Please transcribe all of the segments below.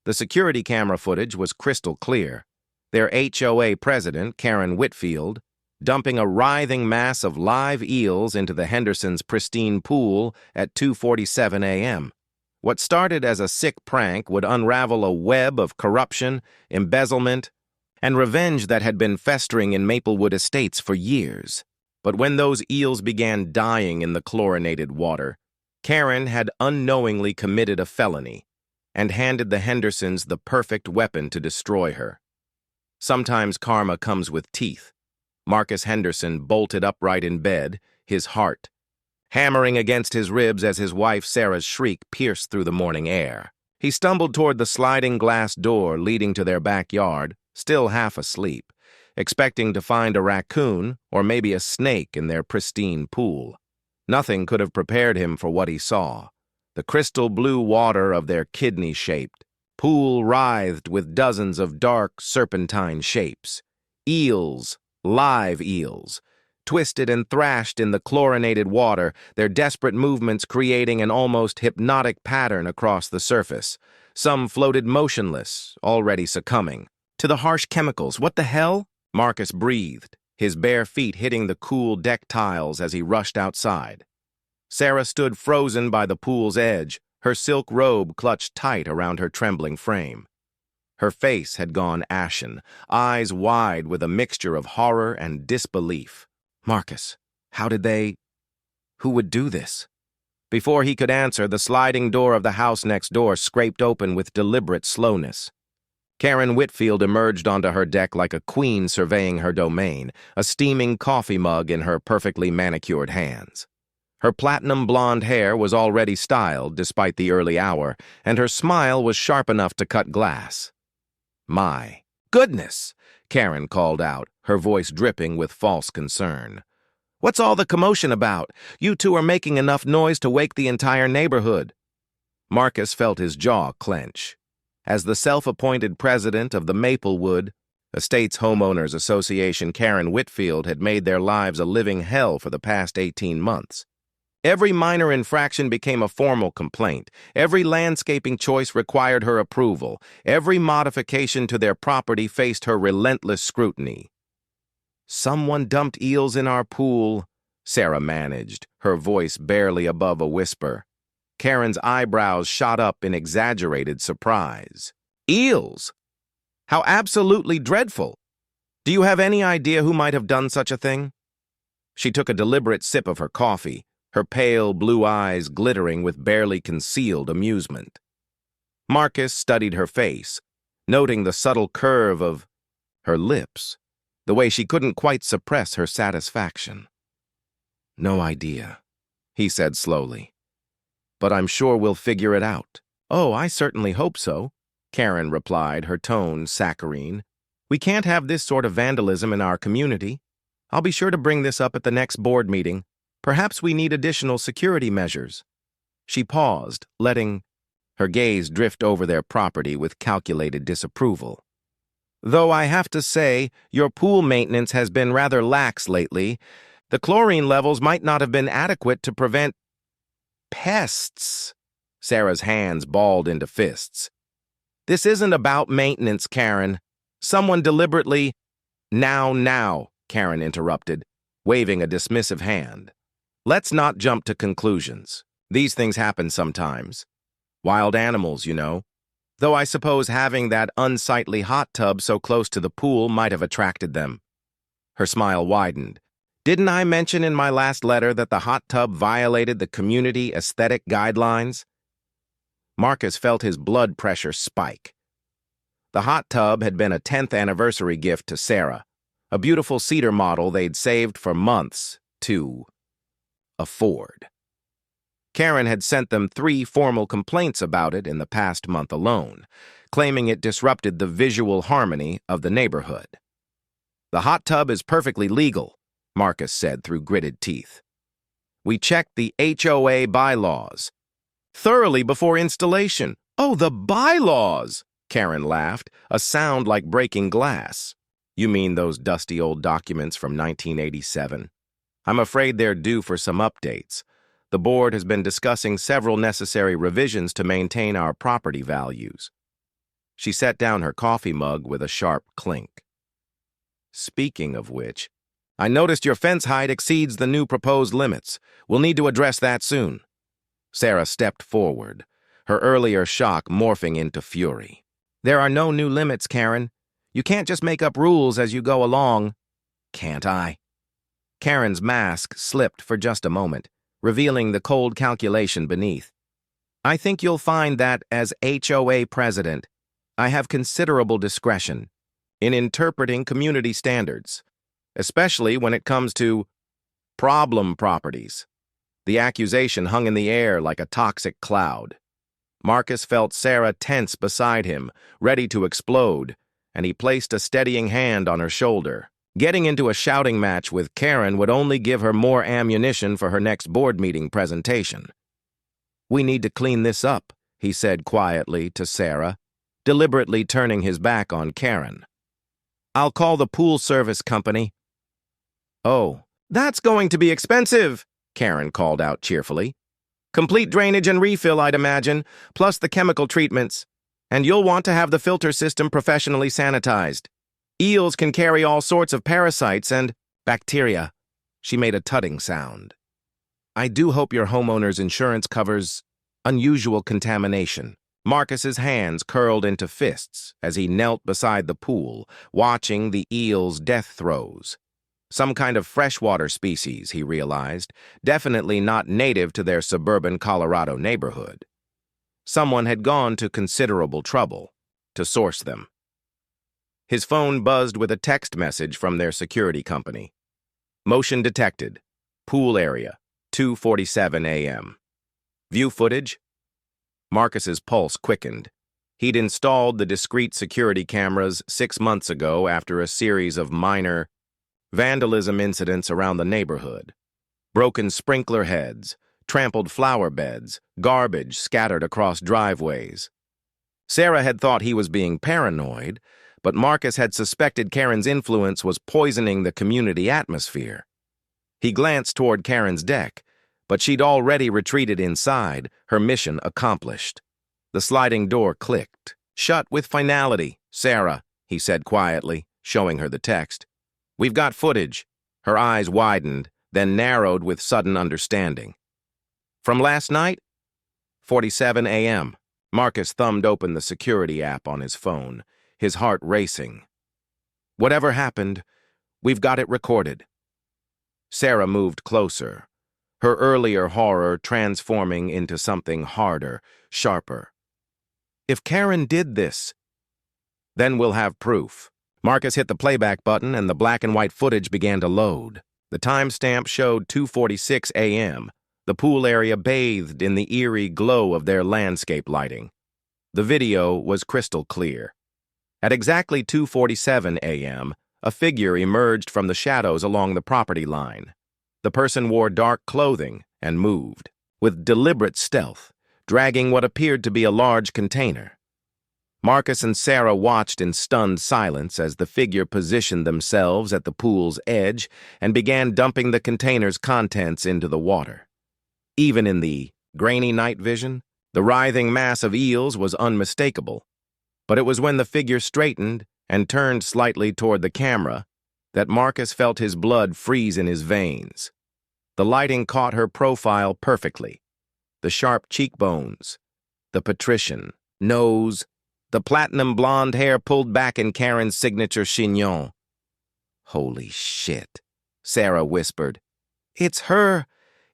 The security camera footage was crystal clear. Their HOA president, Karen Whitfield, dumping a writhing mass of live eels into the Hendersons' pristine pool at 2:47 a.m. What started as a sick prank would unravel a web of corruption, embezzlement, and revenge that had been festering in Maplewood Estates for years. But when those eels began dying in the chlorinated water, Karen had unknowingly committed a felony and handed the Hendersons the perfect weapon to destroy her. Sometimes karma comes with teeth. Marcus Henderson bolted upright in bed, his heart hammering against his ribs as his wife Sarah's shriek pierced through the morning air. He stumbled toward the sliding glass door leading to their backyard, still half asleep, expecting to find a raccoon or maybe a snake in their pristine pool. Nothing could have prepared him for what he saw. The crystal blue water of their kidney-shaped pool writhed with dozens of dark, serpentine shapes. Eels, live eels, twisted and thrashed in the chlorinated water, their desperate movements creating an almost hypnotic pattern across the surface. Some floated motionless, already succumbing to the harsh chemicals. What the hell? Marcus breathed, his bare feet hitting the cool deck tiles as he rushed outside. Sarah stood frozen by the pool's edge, her silk robe clutched tight around her trembling frame. Her face had gone ashen, eyes wide with a mixture of horror and disbelief. Marcus, how did they... Who would do this? Before he could answer, the sliding door of the house next door scraped open with deliberate slowness. Karen Whitfield emerged onto her deck like a queen surveying her domain, a steaming coffee mug in her perfectly manicured hands. Her platinum blonde hair was already styled despite the early hour, and her smile was sharp enough to cut glass. "My goodness," Karen called out, her voice dripping with false concern. "What's all the commotion about? You two are making enough noise to wake the entire neighborhood." Marcus felt his jaw clench. As the self-appointed president of the Maplewood Estates Homeowners Association, Karen Whitfield had made their lives a living hell for the past 18 months. Every minor infraction became a formal complaint. Every landscaping choice required her approval. Every modification to their property faced her relentless scrutiny. "Someone dumped eels in our pool," Sarah managed, her voice barely above a whisper. Karen's eyebrows shot up in exaggerated surprise. "Eels? How absolutely dreadful! Do you have any idea who might have done such a thing?" She took a deliberate sip of her coffee, her pale blue eyes glittering with barely concealed amusement. Marcus studied her face, noting the subtle curve of her lips, the way she couldn't quite suppress her satisfaction. "No idea," he said slowly. "But I'm sure we'll figure it out." "Oh, I certainly hope so," Karen replied, her tone saccharine. "We can't have this sort of vandalism in our community. I'll be sure to bring this up at the next board meeting. Perhaps we need additional security measures." She paused, letting her gaze drift over their property with calculated disapproval. "Though I have to say, your pool maintenance has been rather lax lately. The chlorine levels might not have been adequate to prevent pests." Sarah's hands balled into fists. "This isn't about maintenance, Karen. Someone deliberately—" Now, Karen interrupted, waving a dismissive hand. "Let's not jump to conclusions. These things happen sometimes. Wild animals, you know. Though I suppose having that unsightly hot tub so close to the pool might have attracted them." Her smile widened. "Didn't I mention in my last letter that the hot tub violated the community aesthetic guidelines?" Marcus felt his blood pressure spike. The hot tub had been a 10th anniversary gift to Sarah, a beautiful cedar model they'd saved for months to afford. Karen had sent them 3 formal complaints about it in the past month alone, claiming it disrupted the visual harmony of the neighborhood. "The hot tub is perfectly legal," Marcus said through gritted teeth. "We checked the HOA bylaws thoroughly before installation." "Oh, the bylaws!" Karen laughed, a sound like breaking glass. "You mean those dusty old documents from 1987? I'm afraid they're due for some updates. The board has been discussing several necessary revisions to maintain our property values." She set down her coffee mug with a sharp clink. Speaking of which, I noticed your fence height exceeds the new proposed limits. We'll need to address that soon. Sarah stepped forward, her earlier shock morphing into fury. There are no new limits, Karen. You can't just make up rules as you go along. Can't I? Karen's mask slipped for just a moment, revealing the cold calculation beneath. I think you'll find that, as HOA president, I have considerable discretion in interpreting community standards, especially when it comes to problem properties. The accusation hung in the air like a toxic cloud. Marcus felt Sarah tense beside him, ready to explode, and he placed a steadying hand on her shoulder. Getting into a shouting match with Karen would only give her more ammunition for her next board meeting presentation. We need to clean this up, he said quietly to Sarah, deliberately turning his back on Karen. I'll call the pool service company. Oh, that's going to be expensive, Karen called out cheerfully. Complete drainage and refill, I'd imagine, plus the chemical treatments. And you'll want to have the filter system professionally sanitized. Eels can carry all sorts of parasites and bacteria. She made a tutting sound. I do hope your homeowner's insurance covers unusual contamination. Marcus's hands curled into fists as he knelt beside the pool, watching the eels' death throes. Some kind of freshwater species, he realized, definitely not native to their suburban Colorado neighborhood. Someone had gone to considerable trouble to source them. His phone buzzed with a text message from their security company. Motion detected. Pool area. 2:47 a.m. View footage? Marcus's pulse quickened. He'd installed the discreet security cameras 6 months ago after a series of minor vandalism incidents around the neighborhood. Broken sprinkler heads, trampled flower beds, garbage scattered across driveways. Sarah had thought he was being paranoid, but Marcus had suspected Karen's influence was poisoning the community atmosphere. He glanced toward Karen's deck, but she'd already retreated inside, her mission accomplished. The sliding door clicked. Shut with finality, Sarah, he said quietly, showing her the text. We've got footage. Her eyes widened, then narrowed with sudden understanding. From last night? 47 a.m. Marcus thumbed open the security app on his phone, his heart racing. Whatever happened, we've got it recorded. Sarah moved closer, her earlier horror transforming into something harder, sharper. If Karen did this, then we'll have proof. Marcus hit the playback button and the black and white footage began to load. The timestamp showed 2:46 a.m., the pool area bathed in the eerie glow of their landscape lighting. The video was crystal clear. At exactly 2:47 a.m., a figure emerged from the shadows along the property line. The person wore dark clothing and moved, with deliberate stealth, dragging what appeared to be a large container. Marcus and Sarah watched in stunned silence as the figure positioned themselves at the pool's edge and began dumping the container's contents into the water. Even in the grainy night vision, the writhing mass of eels was unmistakable. But it was when the figure straightened and turned slightly toward the camera that Marcus felt his blood freeze in his veins. The lighting caught her profile perfectly. The sharp cheekbones, the patrician nose, the platinum blonde hair pulled back in Karen's signature chignon. Holy shit, Sarah whispered. It's her.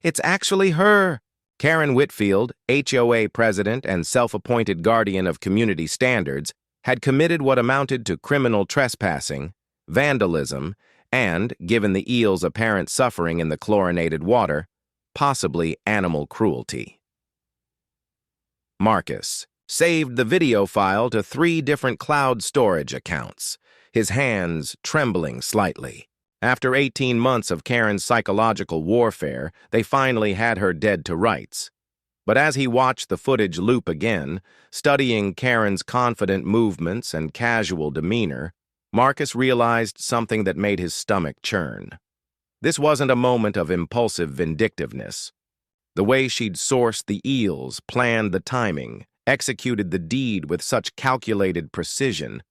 It's actually her. Karen Whitfield, HOA president and self-appointed guardian of community standards, had committed what amounted to criminal trespassing, vandalism, and, given the eel's apparent suffering in the chlorinated water, possibly animal cruelty. Marcus saved the video file to 3 different cloud storage accounts, his hands trembling slightly. After 18 months of Karen's psychological warfare, they finally had her dead to rights. But as he watched the footage loop again, studying Karen's confident movements and casual demeanor, Marcus realized something that made his stomach churn. This wasn't a moment of impulsive vindictiveness. The way she'd sourced the eels, planned the timing, executed the deed with such calculated precision.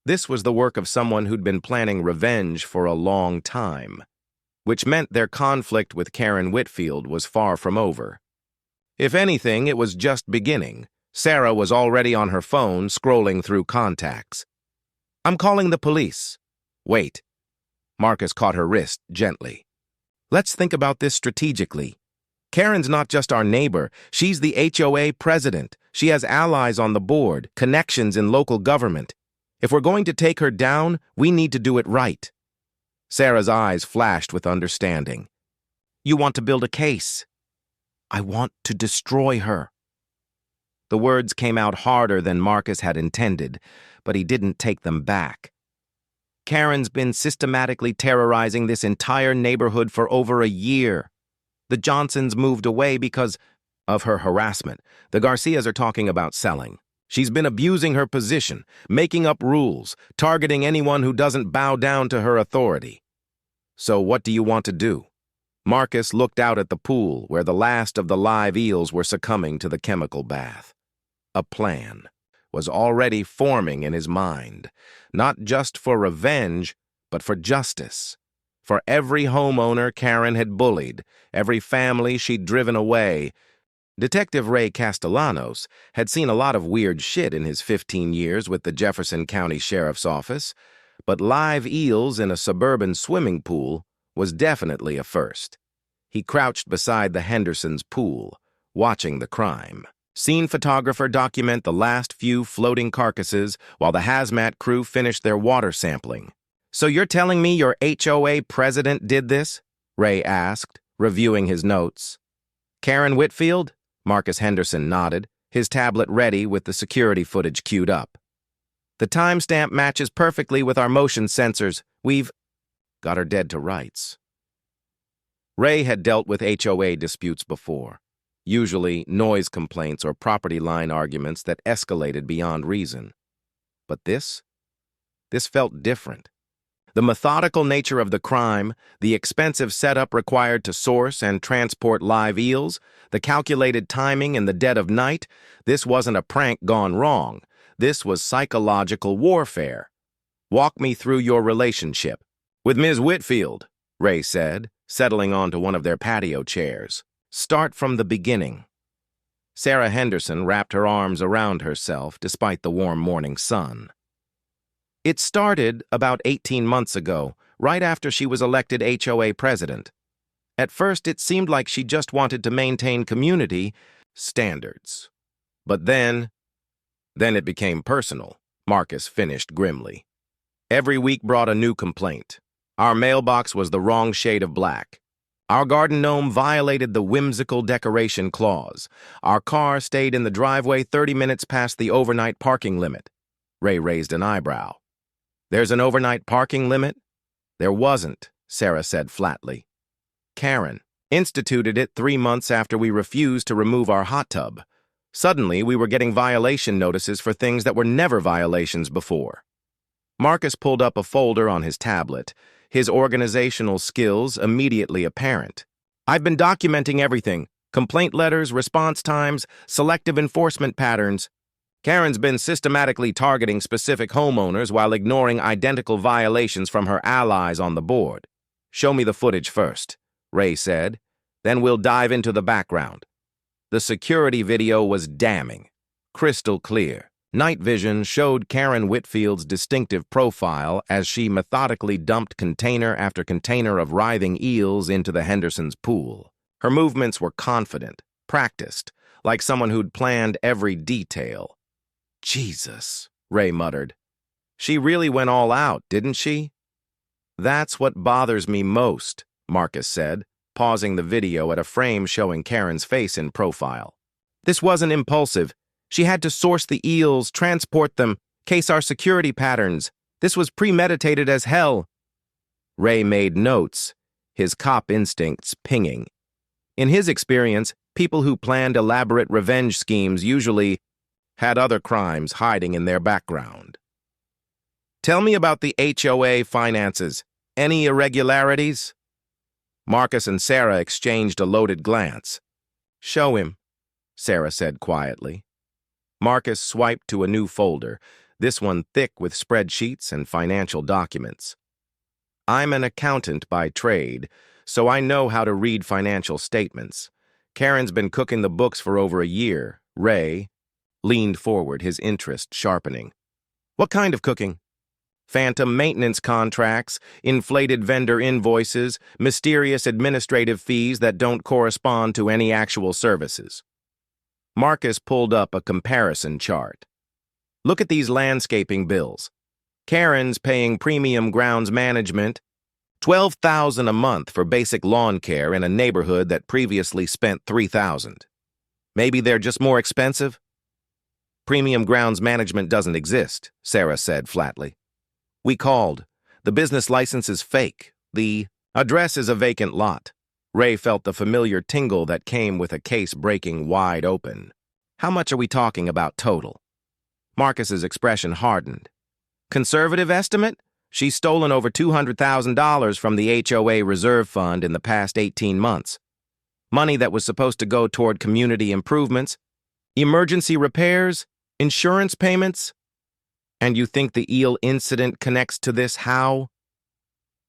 This was the work of someone who'd been planning revenge for a long time, which meant their conflict with Karen Whitfield was far from over. If anything, it was just beginning. Sarah was already on her phone, scrolling through contacts. "I'm calling the police." "Wait." Marcus caught her wrist gently. "Let's think about this strategically. Karen's not just our neighbor. She's the HOA president. She has allies on the board, connections in local government. If we're going to take her down, we need to do it right." Sarah's eyes flashed with understanding. "You want to build a case." "I want to destroy her." The words came out harder than Marcus had intended, but he didn't take them back. Karen's been systematically terrorizing this entire neighborhood for over a year. The Johnsons moved away because of her harassment. The Garcias are talking about selling. She's been abusing her position, making up rules, targeting anyone who doesn't bow down to her authority. "So what do you want to do?" Marcus looked out at the pool where the last of the live eels were succumbing to the chemical bath. A plan was already forming in his mind, not just for revenge, but for justice. For every homeowner Karen had bullied, every family she'd driven away. Detective Ray Castellanos had seen a lot of weird shit in his 15 years with the Jefferson County Sheriff's Office, but live eels in a suburban swimming pool was definitely a first. He crouched beside the Hendersons' pool, watching the crime. Scene photographer document the last few floating carcasses while the hazmat crew finished their water sampling. "So you're telling me your HOA president did this?" Ray asked, reviewing his notes. "Karen Whitfield?" Marcus Henderson nodded, his tablet ready with the security footage queued up. "The timestamp matches perfectly with our motion sensors. We've got her dead to rights." Ray had dealt with HOA disputes before, usually noise complaints or property line arguments that escalated beyond reason. But this felt different. The methodical nature of the crime, the expensive setup required to source and transport live eels, the calculated timing in the dead of night, this wasn't a prank gone wrong. This was psychological warfare. "Walk me through your relationship." "With Ms. Whitfield," Ray said, settling onto one of their patio chairs. "Start from the beginning." Sarah Henderson wrapped her arms around herself despite the warm morning sun. "It started about 18 months ago, right after she was elected HOA president. At first, it seemed like she just wanted to maintain community standards. But then it became personal," Marcus finished grimly. "Every week brought a new complaint. Our mailbox was the wrong shade of black. Our garden gnome violated the whimsical decoration clause. Our car stayed in the driveway 30 minutes past the overnight parking limit." Ray raised an eyebrow. "There's an overnight parking limit?" "There wasn't," Sarah said flatly. "Karen instituted it 3 months after we refused to remove our hot tub. Suddenly, we were getting violation notices for things that were never violations before." Marcus pulled up a folder on his tablet, his organizational skills immediately apparent. "I've been documenting everything: complaint letters, response times, selective enforcement patterns. Karen's been systematically targeting specific homeowners while ignoring identical violations from her allies on the board." "Show me the footage first," Ray said. "Then we'll dive into the background." The security video was damning, crystal clear. Night vision showed Karen Whitfield's distinctive profile as she methodically dumped container after container of writhing eels into the Hendersons' pool. Her movements were confident, practiced, like someone who'd planned every detail. "Jesus," Ray muttered. "She really went all out, didn't she?" "That's what bothers me most," Marcus said, pausing the video at a frame showing Karen's face in profile. "This wasn't impulsive. She had to source the eels, transport them, case our security patterns. This was premeditated as hell." Ray made notes, his cop instincts pinging. In his experience, people who planned elaborate revenge schemes usually had other crimes hiding in their background. "Tell me about the HOA finances. Any irregularities?" Marcus and Sarah exchanged a loaded glance. "Show him," Sarah said quietly. Marcus swiped to a new folder, this one thick with spreadsheets and financial documents. I'm an accountant by trade, so I know how to read financial statements. Karen's been cooking the books for over a year. Ray leaned forward, his interest sharpening. What kind of cooking? Phantom maintenance contracts, inflated vendor invoices, mysterious administrative fees that don't correspond to any actual services. Marcus pulled up a comparison chart. Look at these landscaping bills. Karen's paying premium grounds management, $12,000 a month for basic lawn care in a neighborhood that previously spent $3,000. Maybe they're just more expensive? Premium grounds management doesn't exist, Sarah said flatly. We called. The business license is fake. The address is a vacant lot. Ray felt the familiar tingle that came with a case breaking wide open. How much are we talking about total? Marcus's expression hardened. Conservative estimate? She's stolen over $200,000 from the HOA reserve fund in the past 18 months. Money that was supposed to go toward community improvements, emergency repairs, insurance payments. And you think the eel incident connects to this? How?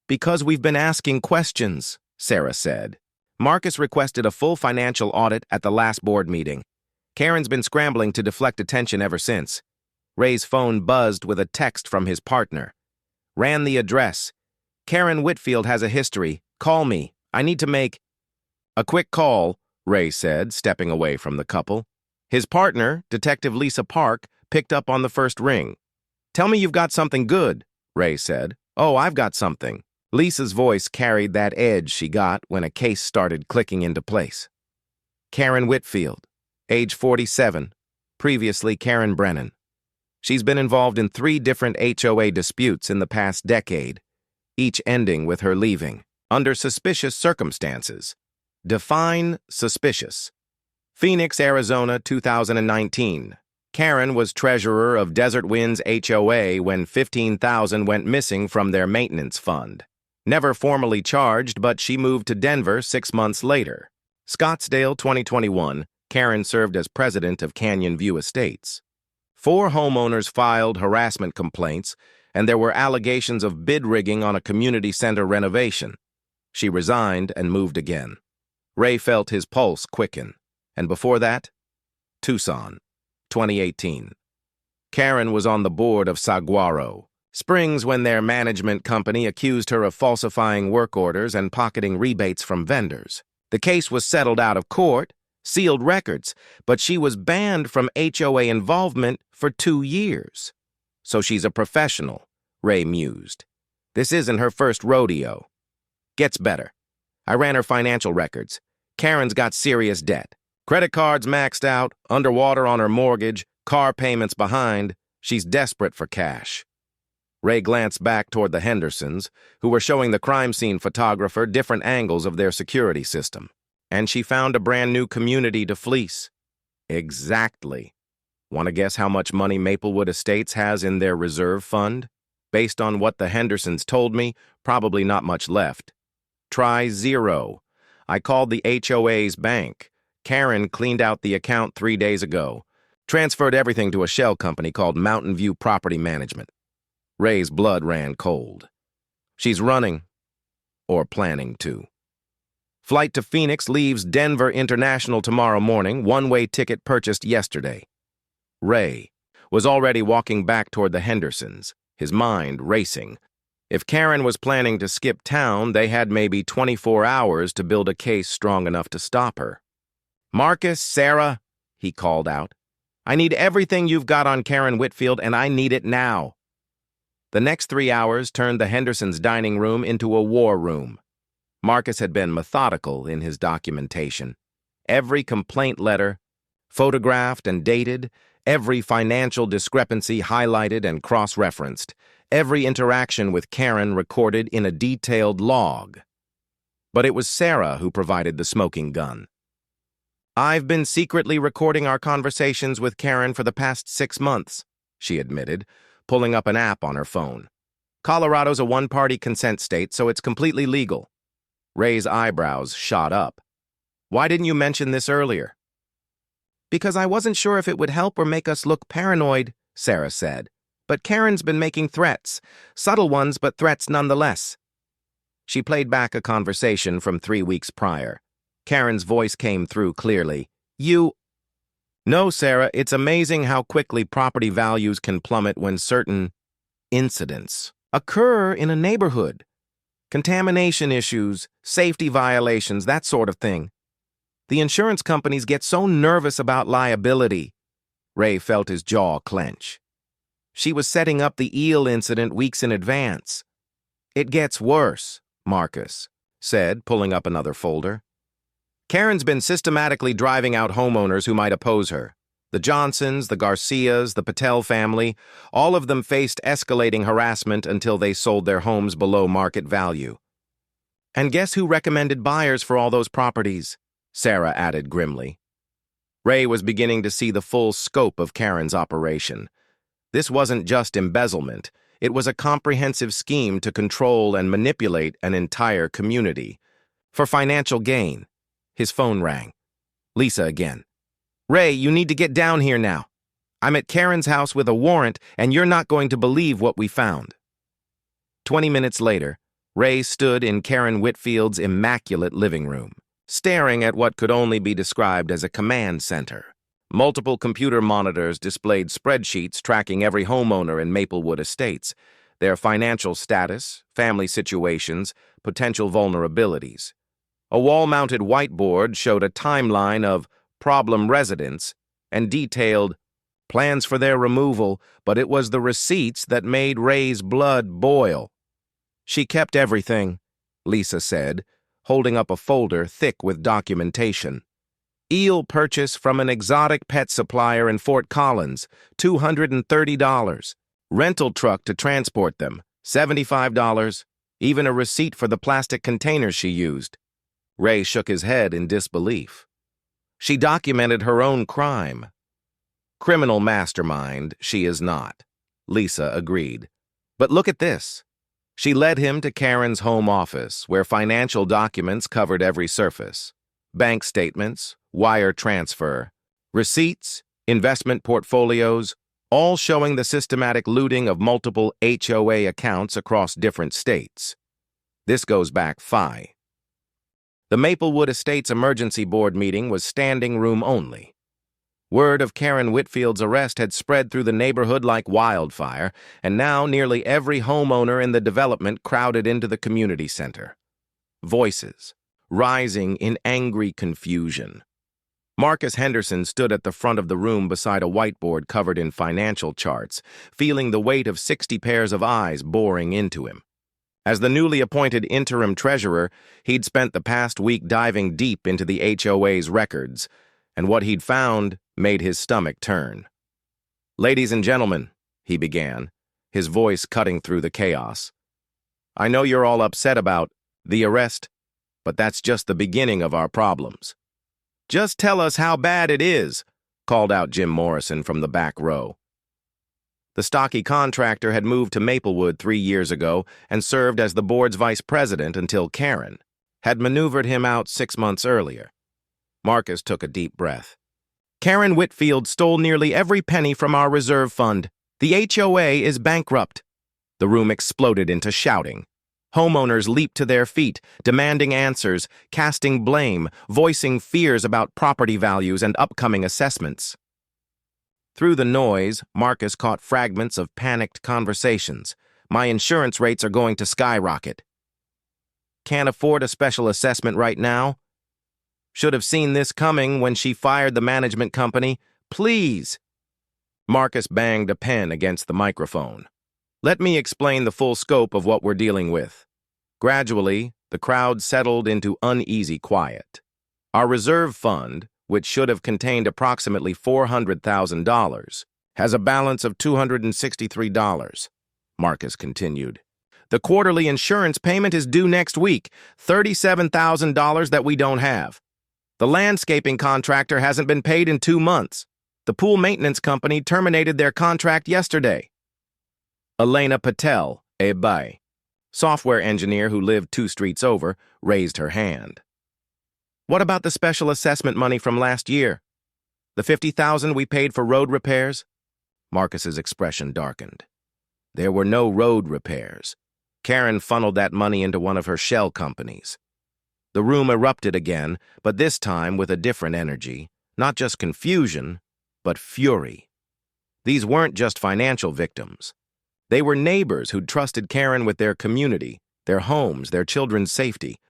Because we've been asking questions, Sarah said. Marcus requested a full financial audit at the last board meeting. Karen's been scrambling to deflect attention ever since. Ray's phone buzzed with a text from his partner. Ran the address. Karen Whitfield has a history. Call me. I need to make... A quick call, Ray said, stepping away from the couple. His partner, Detective Lisa Park, picked up on the first ring. Tell me you've got something good, Ray said. Oh, I've got something. Lisa's voice carried that edge she got when a case started clicking into place. Karen Whitfield, age 47, previously Karen Brennan. She's been involved in 3 different HOA disputes in the past decade, each ending with her leaving, under suspicious circumstances. Define suspicious. Phoenix, Arizona, 2019. Karen was treasurer of Desert Winds HOA when $15,000 went missing from their maintenance fund. Never formally charged, but she moved to Denver 6 months later. Scottsdale, 2021. Karen served as president of Canyon View Estates. 4 homeowners filed harassment complaints, and there were allegations of bid rigging on a community center renovation. She resigned and moved again. Ray felt his pulse quicken. And before that, Tucson, 2018. Karen was on the board of Saguaro Springs when their management company accused her of falsifying work orders and pocketing rebates from vendors. The case was settled out of court, sealed records, but she was banned from HOA involvement for 2 years. So she's a professional, Ray mused. This isn't her first rodeo. Gets better. I ran her financial records. Karen's got serious debt. Credit cards maxed out, underwater on her mortgage, car payments behind. She's desperate for cash. Ray glanced back toward the Hendersons, who were showing the crime scene photographer different angles of their security system. And she found a brand new community to fleece. Exactly. Want to guess how much money Maplewood Estates has in their reserve fund? Based on what the Hendersons told me, probably not much left. Try 0. I called the HOA's bank. Karen cleaned out the account 3 days ago. Transferred everything to a shell company called Mountain View Property Management. Ray's blood ran cold. She's running, or planning to. Flight to Phoenix leaves Denver International tomorrow morning, one-way ticket purchased yesterday. Ray was already walking back toward the Hendersons, his mind racing. If Karen was planning to skip town, they had maybe 24 hours to build a case strong enough to stop her. Marcus, Sarah, he called out. I need everything you've got on Karen Whitfield, and I need it now. The next 3 hours turned the Hendersons' dining room into a war room. Marcus had been methodical in his documentation. Every complaint letter, photographed and dated, every financial discrepancy highlighted and cross-referenced, every interaction with Karen recorded in a detailed log. But it was Sarah who provided the smoking gun. I've been secretly recording our conversations with Karen for the past 6 months, she admitted, pulling up an app on her phone. Colorado's a one-party consent state, so it's completely legal. Ray's eyebrows shot up. Why didn't you mention this earlier? Because I wasn't sure if it would help or make us look paranoid, Sarah said. But Karen's been making threats. Subtle ones, but threats nonetheless. She played back a conversation from 3 weeks prior. Karen's voice came through clearly. No, Sarah, it's amazing how quickly property values can plummet when certain incidents occur in a neighborhood. Contamination issues, safety violations, that sort of thing. The insurance companies get so nervous about liability. Ray felt his jaw clench. She was setting up the eel incident weeks in advance. It gets worse, Marcus said, pulling up another folder. Karen's been systematically driving out homeowners who might oppose her. The Johnsons, the Garcias, the Patel family, all of them faced escalating harassment until they sold their homes below market value. And guess who recommended buyers for all those properties? Sarah added grimly. Ray was beginning to see the full scope of Karen's operation. This wasn't just embezzlement. It was a comprehensive scheme to control and manipulate an entire community. For financial gain. His phone rang. Lisa again. Ray, you need to get down here now. I'm at Karen's house with a warrant, and you're not going to believe what we found. 20 minutes later, Ray stood in Karen Whitfield's immaculate living room, staring at what could only be described as a command center. Multiple computer monitors displayed spreadsheets tracking every homeowner in Maplewood Estates, their financial status, family situations, potential vulnerabilities. A wall-mounted whiteboard showed a timeline of problem residents and detailed plans for their removal, but it was the receipts that made Ray's blood boil. She kept everything, Lisa said, holding up a folder thick with documentation. Eel purchase from an exotic pet supplier in Fort Collins, $230. Rental truck to transport them, $75. Even a receipt for the plastic containers she used. Ray shook his head in disbelief. She documented her own crime. Criminal mastermind, she is not, Lisa agreed. But look at this. She led him to Karen's home office, where financial documents covered every surface. Bank statements, wire transfer, receipts, investment portfolios, all showing the systematic looting of multiple HOA accounts across different states. This goes back 5. The Maplewood Estates Emergency Board meeting was standing room only. Word of Karen Whitfield's arrest had spread through the neighborhood like wildfire, and now nearly every homeowner in the development crowded into the community center. Voices, rising in angry confusion. Marcus Henderson stood at the front of the room beside a whiteboard covered in financial charts, feeling the weight of 60 pairs of eyes boring into him. As the newly appointed interim treasurer, he'd spent the past week diving deep into the HOA's records, and what he'd found made his stomach turn. Ladies and gentlemen, he began, his voice cutting through the chaos. I know you're all upset about the arrest, but that's just the beginning of our problems. Just tell us how bad it is, called out Jim Morrison from the back row. The stocky contractor had moved to Maplewood 3 years ago and served as the board's vice president until Karen had maneuvered him out 6 months earlier. Marcus took a deep breath. Karen Whitfield stole nearly every penny from our reserve fund. The HOA is bankrupt. The room exploded into shouting. Homeowners leaped to their feet, demanding answers, casting blame, voicing fears about property values and upcoming assessments. Through the noise, Marcus caught fragments of panicked conversations. My insurance rates are going to skyrocket. Can't afford a special assessment right now. Should have seen this coming when she fired the management company. Please. Marcus banged a pen against the microphone. Let me explain the full scope of what we're dealing with. Gradually, the crowd settled into uneasy quiet. Our reserve fund, which should have contained approximately $400,000, has a balance of $263, Marcus continued. The quarterly insurance payment is due next week, $37,000 that we don't have. The landscaping contractor hasn't been paid in 2 months. The pool maintenance company terminated their contract yesterday. Elena Patel, a software engineer who lived 2 streets over, raised her hand. What about the special assessment money from last year? The $50,000 we paid for road repairs? Marcus's expression darkened. There were no road repairs. Karen funneled that money into one of her shell companies. The room erupted again, but this time with a different energy. Not just confusion, but fury. These weren't just financial victims. They were neighbors who'd trusted Karen with their community, their homes, their children's safety.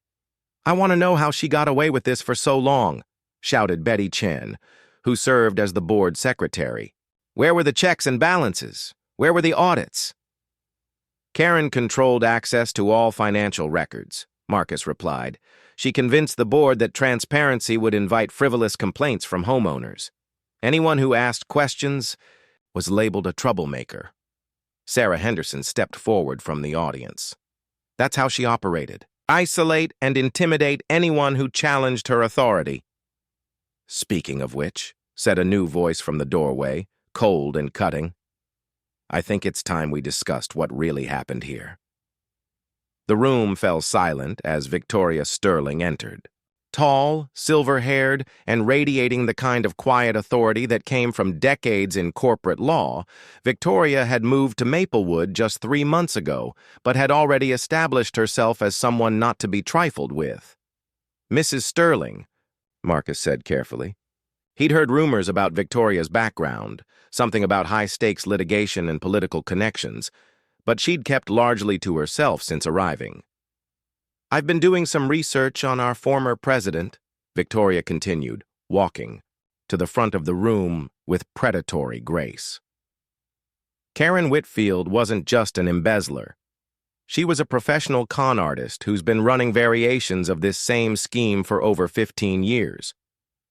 "I want to know how she got away with this for so long," shouted Betty Chen, who served as the board secretary. "Where were the checks and balances? Where were the audits?" Karen controlled access to all financial records, Marcus replied. She convinced the board that transparency would invite frivolous complaints from homeowners. Anyone who asked questions was labeled a troublemaker. Sarah Henderson stepped forward from the audience. That's how she operated. Isolate and intimidate anyone who challenged her authority. "Speaking of which," said a new voice from the doorway, cold and cutting, "I think it's time we discussed what really happened here." The room fell silent as Victoria Sterling entered. Tall, silver-haired, and radiating the kind of quiet authority that came from decades in corporate law, Victoria had moved to Maplewood just 3 months ago, but had already established herself as someone not to be trifled with. "Mrs. Sterling," Marcus said carefully. He'd heard rumors about Victoria's background, something about high-stakes litigation and political connections, but she'd kept largely to herself since arriving. "I've been doing some research on our former president," Victoria continued, walking to the front of the room with predatory grace. Karen Whitfield wasn't just an embezzler. She was a professional con artist who's been running variations of this same scheme for over 15 years.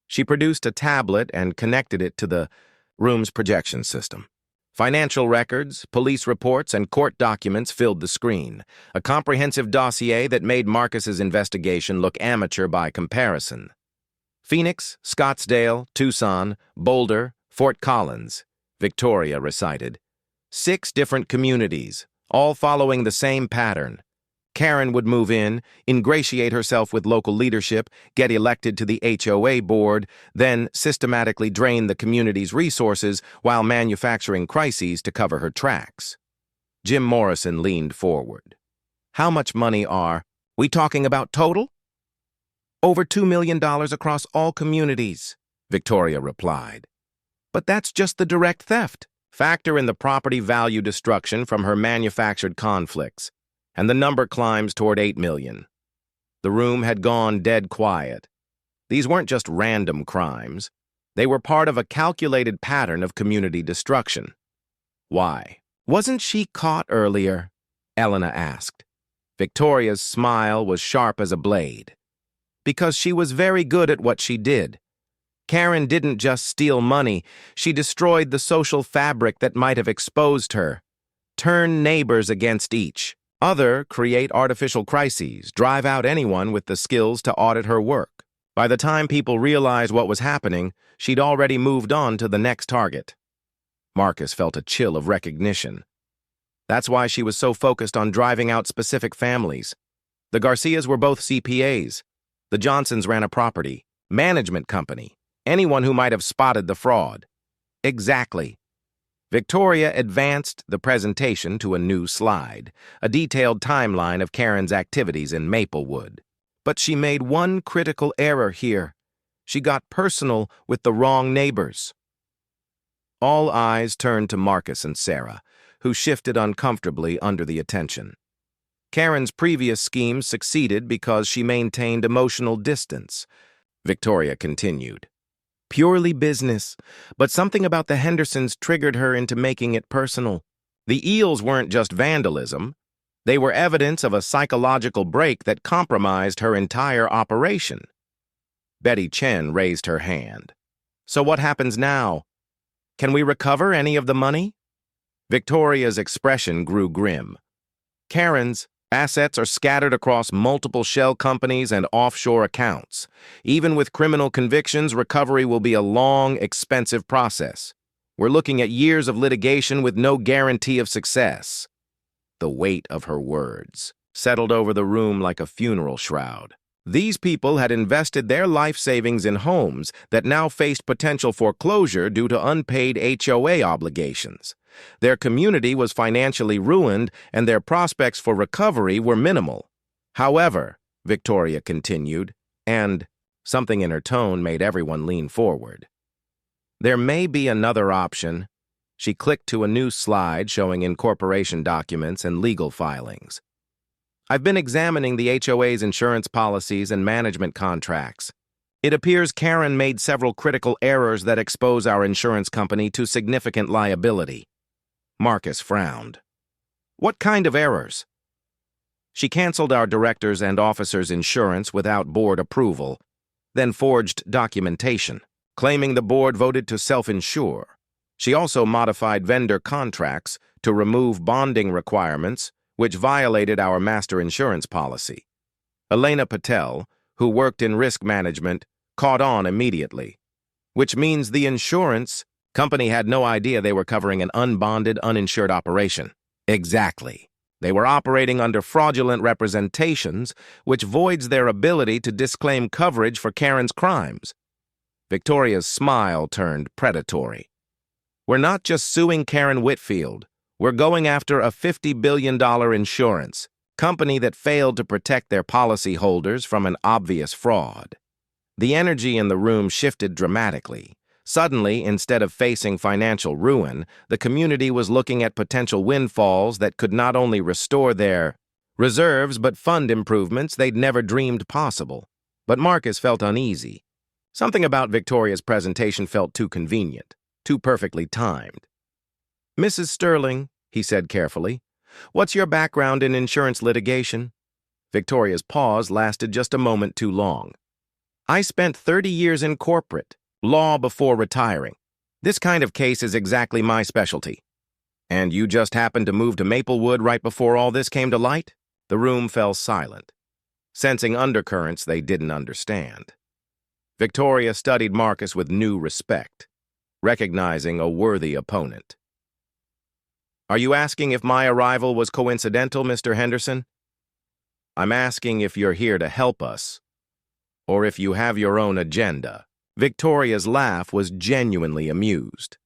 She produced a tablet and connected it to the room's projection system. Financial records, police reports, and court documents filled the screen, a comprehensive dossier that made Marcus's investigation look amateur by comparison. Phoenix, Scottsdale, Tucson, Boulder, Fort Collins, Victoria recited. 6 different communities, all following the same pattern. Karen would move in, ingratiate herself with local leadership, get elected to the HOA board, then systematically drain the community's resources while manufacturing crises to cover her tracks. Jim Morrison leaned forward. "How much money are we talking about total?" "Over $2 million across all communities," Victoria replied. "But that's just the direct theft. Factor in the property value destruction from her manufactured conflicts, and the number climbs toward 8 million. The room had gone dead quiet. These weren't just random crimes. They were part of a calculated pattern of community destruction. "Why? Wasn't she caught earlier?" Elena asked. Victoria's smile was sharp as a blade. "Because she was very good at what she did. Karen didn't just steal money, she destroyed the social fabric that might have exposed her. Turn neighbors against each. Create artificial crises, drive out anyone with the skills to audit her work. By the time people realized what was happening, she'd already moved on to the next target." Marcus felt a chill of recognition. That's why she was so focused on driving out specific families. The Garcias were both CPAs. The Johnsons ran a property management company. Anyone who might have spotted the fraud. Exactly. Victoria advanced the presentation to a new slide, a detailed timeline of Karen's activities in Maplewood. But she made one critical error here. She got personal with the wrong neighbors. All eyes turned to Marcus and Sarah, who shifted uncomfortably under the attention. Karen's previous schemes succeeded because she maintained emotional distance. Victoria continued. Purely business, but something about the Hendersons triggered her into making it personal. The Eels weren't just vandalism. They were evidence of a psychological break that compromised her entire operation. Betty Chen raised her hand. "So what happens now? Can we recover any of the money?" Victoria's expression grew grim. "Karen's assets are scattered across multiple shell companies and offshore accounts. Even with criminal convictions, recovery will be a long, expensive process. We're looking at years of litigation with no guarantee of success." The weight of her words settled over the room like a funeral shroud. These people had invested their life savings in homes that now faced potential foreclosure due to unpaid HOA obligations. Their community was financially ruined, and their prospects for recovery were minimal. However, Victoria continued, and something in her tone made everyone lean forward. There may be another option. She clicked to a new slide showing incorporation documents and legal filings. I've been examining the HOA's insurance policies and management contracts. It appears Karen made several critical errors that expose our insurance company to significant liability. Marcus frowned. What kind of errors? She canceled our directors' and officers' insurance without board approval, then forged documentation, claiming the board voted to self-insure. She also modified vendor contracts to remove bonding requirements, which violated our master insurance policy. Elena Patel, who worked in risk management, caught on immediately, which means the insurance company had no idea they were covering an unbonded, uninsured operation. Exactly. They were operating under fraudulent representations, which voids their ability to disclaim coverage for Karen's crimes. Victoria's smile turned predatory. We're not just suing Karen Whitfield. We're going after a $50 billion insurance company that failed to protect their policyholders from an obvious fraud. The energy in the room shifted dramatically. Suddenly, instead of facing financial ruin, the community was looking at potential windfalls that could not only restore their reserves but fund improvements they'd never dreamed possible. But Marcus felt uneasy. Something about Victoria's presentation felt too convenient, too perfectly timed. Mrs. Sterling, he said carefully, what's your background in insurance litigation? Victoria's pause lasted just a moment too long. I spent 30 years in corporate, law before retiring. This kind of case is exactly my specialty. And you just happened to move to Maplewood right before all this came to light? The room fell silent, sensing undercurrents they didn't understand. Victoria studied Marcus with new respect, recognizing a worthy opponent. Are you asking if my arrival was coincidental, Mr. Henderson? I'm asking if you're here to help us, or if you have your own agenda. Victoria's laugh was genuinely amused.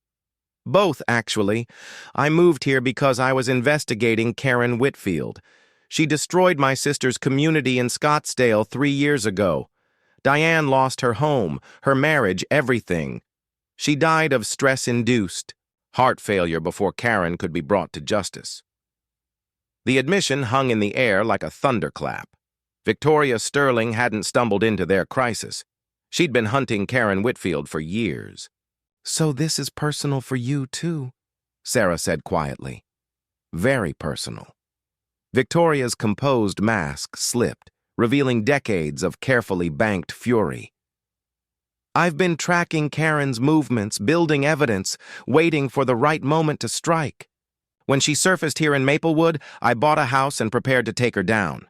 Both, actually. I moved here because I was investigating Karen Whitfield. She destroyed my sister's community in Scottsdale 3 years ago. Diane lost her home, her marriage, everything. She died of stress-induced heart failure before Karen could be brought to justice. The admission hung in the air like a thunderclap. Victoria Sterling hadn't stumbled into their crisis. She'd been hunting Karen Whitfield for years. So this is personal for you, too, Sarah said quietly. Very personal. Victoria's composed mask slipped, revealing decades of carefully banked fury. I've been tracking Karen's movements, building evidence, waiting for the right moment to strike. When she surfaced here in Maplewood, I bought a house and prepared to take her down.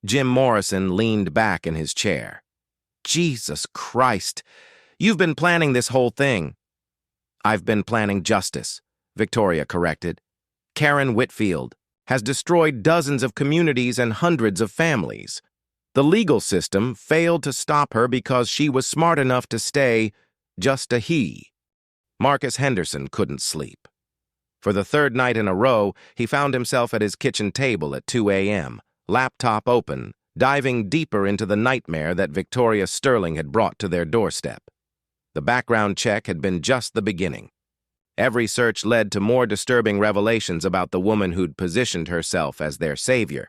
Jim Morrison leaned back in his chair. Jesus Christ, you've been planning this whole thing. I've been planning justice, Victoria corrected. Karen Whitfield has destroyed dozens of communities and hundreds of families. The legal system failed to stop her because she was smart enough to stay just a he. Marcus Henderson couldn't sleep. For the third night in a row, he found himself at his kitchen table at 2 a.m., laptop open, diving deeper into the nightmare that Victoria Sterling had brought to their doorstep. The background check had been just the beginning. Every search led to more disturbing revelations about the woman who'd positioned herself as their savior.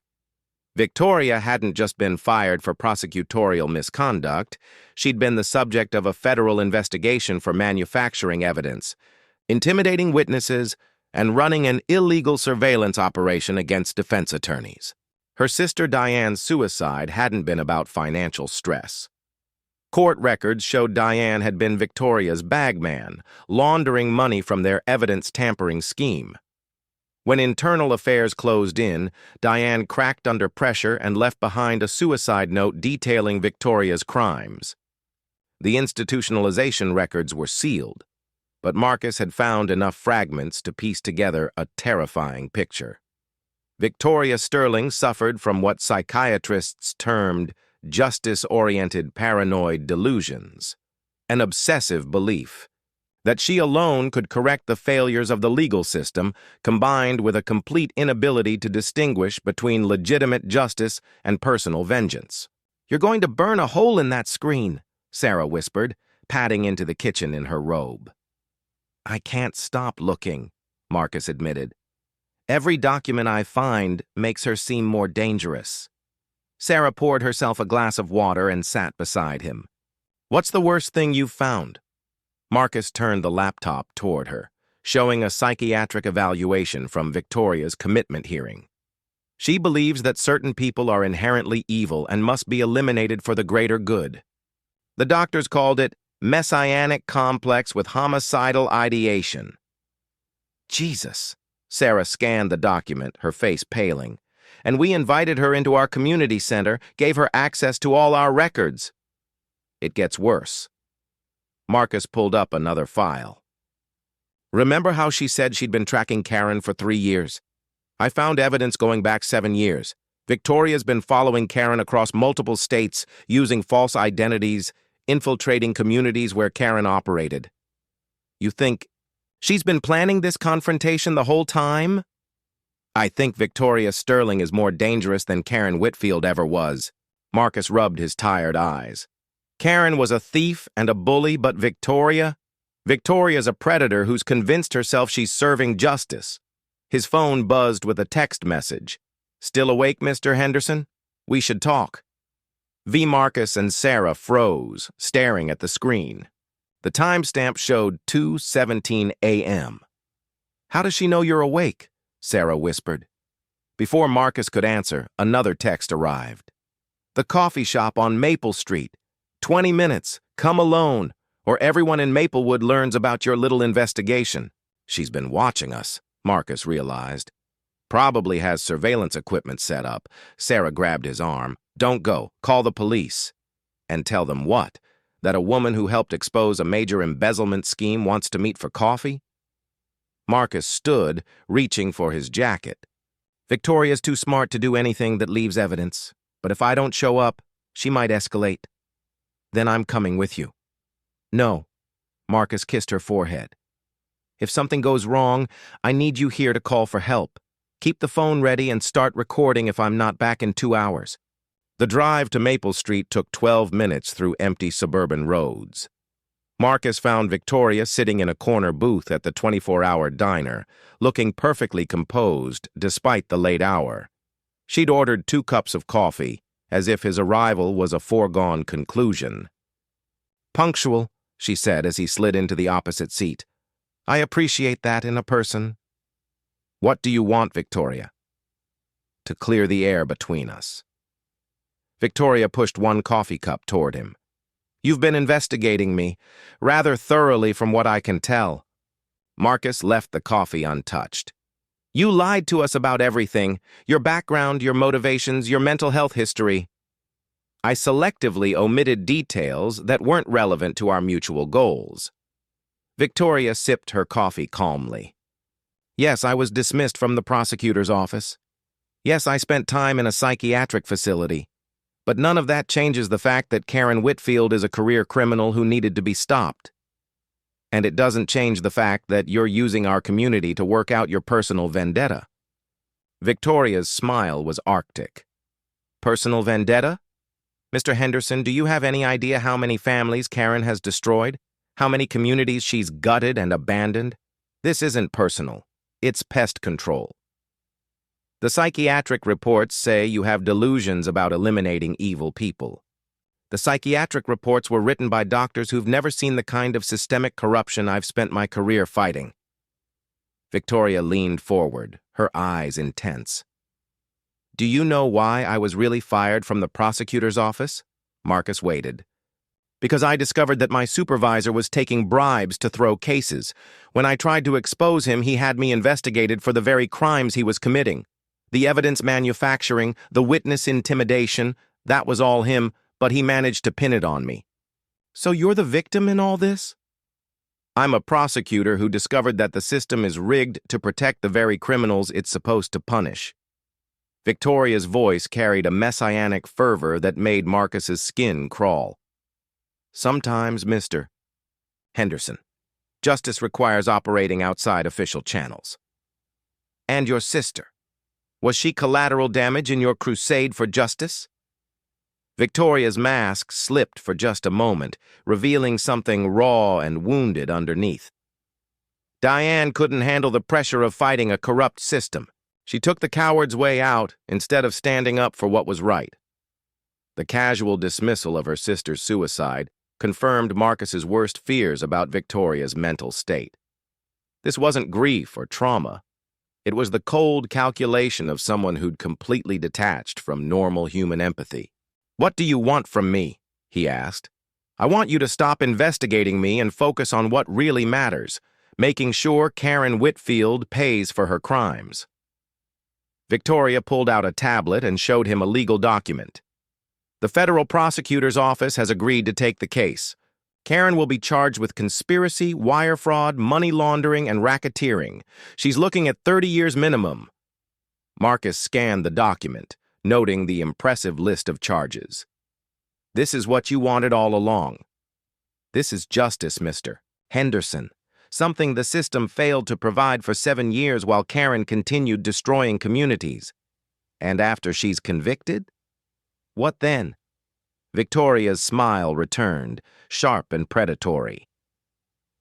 Victoria hadn't just been fired for prosecutorial misconduct, she'd been the subject of a federal investigation for manufacturing evidence, intimidating witnesses, and running an illegal surveillance operation against defense attorneys. Her sister Diane's suicide hadn't been about financial stress. Court records showed Diane had been Victoria's bagman, laundering money from their evidence-tampering scheme. When internal affairs closed in, Diane cracked under pressure and left behind a suicide note detailing Victoria's crimes. The institutionalization records were sealed, but Marcus had found enough fragments to piece together a terrifying picture. Victoria Sterling suffered from what psychiatrists termed justice-oriented paranoid delusions, an obsessive belief that she alone could correct the failures of the legal system, combined with a complete inability to distinguish between legitimate justice and personal vengeance. "You're going to burn a hole in that screen," Sarah whispered, padding into the kitchen in her robe. "I can't stop looking," Marcus admitted. "Every document I find makes her seem more dangerous." Sarah poured herself a glass of water and sat beside him. "What's the worst thing you've found?" Marcus turned the laptop toward her, showing a psychiatric evaluation from Victoria's commitment hearing. "She believes that certain people are inherently evil and must be eliminated for the greater good. The doctors called it messianic complex with homicidal ideation." "Jesus." Sarah scanned the document, her face paling. "And we invited her into our community center, gave her access to all our records." "It gets worse." Marcus pulled up another file. "Remember how she said she'd been tracking Karen for 3 years? I found evidence going back 7 years. Victoria's been following Karen across multiple states, using false identities, infiltrating communities where Karen operated." "You think she's been planning this confrontation the whole time?" "I think Victoria Sterling is more dangerous than Karen Whitfield ever was." Marcus rubbed his tired eyes. "Karen was a thief and a bully, but Victoria's a predator who's convinced herself she's serving justice." His phone buzzed with a text message. "Still awake, Mr. Henderson? We should talk." Marcus and Sarah froze, staring at the screen. The timestamp showed 2:17 a.m. "How does she know you're awake?" Sarah whispered. Before Marcus could answer, another text arrived. "The coffee shop on Maple Street. 20 minutes. Come alone, or everyone in Maplewood learns about your little investigation." "She's been watching us," Marcus realized. "Probably has surveillance equipment set up." Sarah grabbed his arm. "Don't go. Call the police." "And tell them what? That a woman who helped expose a major embezzlement scheme wants to meet for coffee?" Marcus stood, reaching for his jacket. "Victoria's too smart to do anything that leaves evidence. But if I don't show up, she might escalate. Then I'm coming with you." "No." Marcus kissed her forehead. "If something goes wrong, I need you here to call for help. Keep the phone ready and start recording if I'm not back in 2 hours." The drive to Maple Street took 12 minutes through empty suburban roads. Marcus found Victoria sitting in a corner booth at the 24-hour diner, looking perfectly composed despite the late hour. She'd ordered 2 cups of coffee, as if his arrival was a foregone conclusion. "Punctual," she said as he slid into the opposite seat. "I appreciate that in a person." "What do you want, Victoria?" "To clear the air between us." Victoria pushed 1 coffee cup toward him. "You've been investigating me, rather thoroughly from what I can tell." Marcus left the coffee untouched. "You lied to us about everything, your background, your motivations, your mental health history." "I selectively omitted details that weren't relevant to our mutual goals." Victoria sipped her coffee calmly. "Yes, I was dismissed from the prosecutor's office. Yes, I spent time in a psychiatric facility. But none of that changes the fact that Karen Whitfield is a career criminal who needed to be stopped. And it doesn't change the fact that you're using our community to work out your personal vendetta." Victoria's smile was arctic. "Personal vendetta? Mr. Henderson, do you have any idea how many families Karen has destroyed? How many communities she's gutted and abandoned? This isn't personal. It's pest control. The psychiatric reports say you have delusions about eliminating evil people. The psychiatric reports were written by doctors who've never seen the kind of systemic corruption I've spent my career fighting." Victoria leaned forward, her eyes intense. "Do you know why I was really fired from the prosecutor's office?" Marcus waited. "Because I discovered that my supervisor was taking bribes to throw cases. When I tried to expose him, he had me investigated for the very crimes he was committing. The evidence manufacturing, the witness intimidation, that was all him, but he managed to pin it on me." "So you're the victim in all this?" "I'm a prosecutor who discovered that the system is rigged to protect the very criminals it's supposed to punish." Victoria's voice carried a messianic fervor that made Marcus's skin crawl. Sometimes, Mr. Henderson, justice requires operating outside official channels. And your sister, was she collateral damage in your crusade for justice? Victoria's mask slipped for just a moment, revealing something raw and wounded underneath. Diane couldn't handle the pressure of fighting a corrupt system. She took the coward's way out instead of standing up for what was right. The casual dismissal of her sister's suicide confirmed Marcus's worst fears about Victoria's mental state. This wasn't grief or trauma. It was the cold calculation of someone who'd completely detached from normal human empathy. "What do you want from me?" he asked. "I want you to stop investigating me and focus on what really matters, making sure Karen Whitfield pays for her crimes." Victoria pulled out a tablet and showed him a legal document. "The federal prosecutor's office has agreed to take the case. Karen will be charged with conspiracy, wire fraud, money laundering, and racketeering. She's looking at 30 years minimum." Marcus scanned the document, noting the impressive list of charges. "This is what you wanted all along. This is justice, Mr. Henderson. Something the system failed to provide for 7 years while Karen continued destroying communities. And after she's convicted? What then?" Victoria's smile returned, sharp and predatory.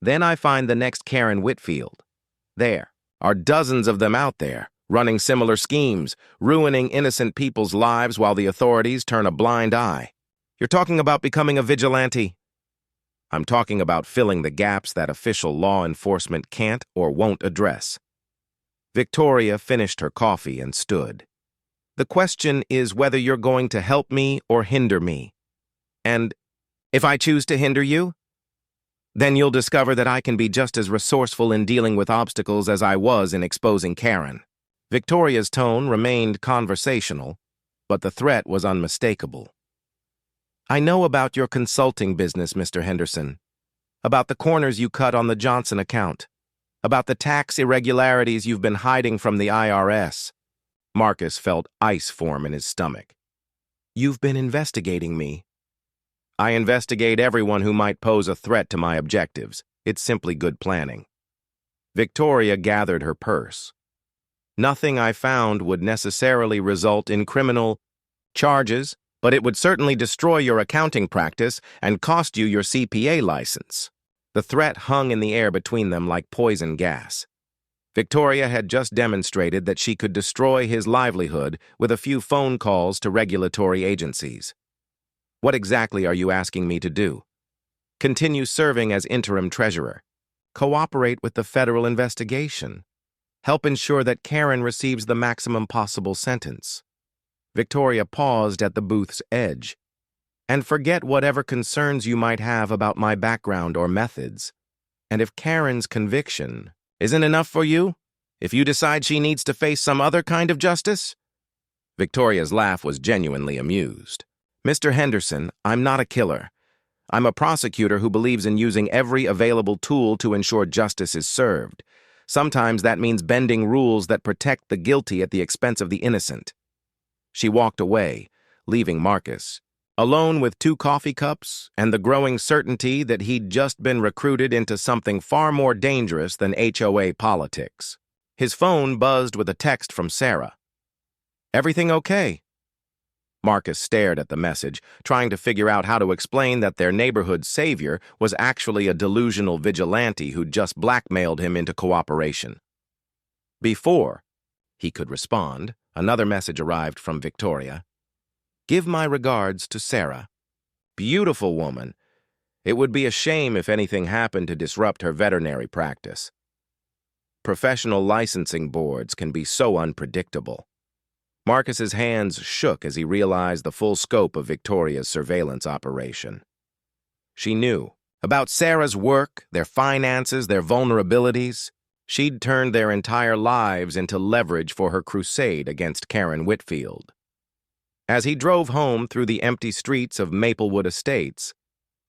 "Then I find the next Karen Whitfield. There are dozens of them out there, running similar schemes, ruining innocent people's lives while the authorities turn a blind eye. You're talking about becoming a vigilante. I'm talking about filling the gaps that official law enforcement can't or won't address." Victoria finished her coffee and stood. "The question is whether you're going to help me or hinder me. And if I choose to hinder you, then you'll discover that I can be just as resourceful in dealing with obstacles as I was in exposing Karen." Victoria's tone remained conversational, but the threat was unmistakable. "I know about your consulting business, Mr. Henderson, about the corners you cut on the Johnson account, about the tax irregularities you've been hiding from the IRS. Marcus felt ice form in his stomach. "You've been investigating me." "I investigate everyone who might pose a threat to my objectives. It's simply good planning." Victoria gathered her purse. "Nothing I found would necessarily result in criminal charges, but it would certainly destroy your accounting practice and cost you your CPA license." The threat hung in the air between them like poison gas. Victoria had just demonstrated that she could destroy his livelihood with a few phone calls to regulatory agencies. "What exactly are you asking me to do?" "Continue serving as interim treasurer. Cooperate with the federal investigation. Help ensure that Karen receives the maximum possible sentence." Victoria paused at the booth's edge. "And forget whatever concerns you might have about my background or methods. And if Karen's conviction isn't enough for you, if you decide she needs to face some other kind of justice?" Victoria's laugh was genuinely amused. "Mr. Henderson, I'm not a killer. I'm a prosecutor who believes in using every available tool to ensure justice is served. Sometimes that means bending rules that protect the guilty at the expense of the innocent." She walked away, leaving Marcus alone with 2 coffee cups and the growing certainty that he'd just been recruited into something far more dangerous than HOA politics. His phone buzzed with a text from Sarah. "Everything okay?" Marcus stared at the message, trying to figure out how to explain that their neighborhood savior was actually a delusional vigilante who'd just blackmailed him into cooperation. Before he could respond, another message arrived from Victoria. "Give my regards to Sarah. Beautiful woman. It would be a shame if anything happened to disrupt her veterinary practice. Professional licensing boards can be so unpredictable." Marcus's hands shook as he realized the full scope of Victoria's surveillance operation. She knew about Sarah's work, their finances, their vulnerabilities. She'd turned their entire lives into leverage for her crusade against Karen Whitfield. As he drove home through the empty streets of Maplewood Estates,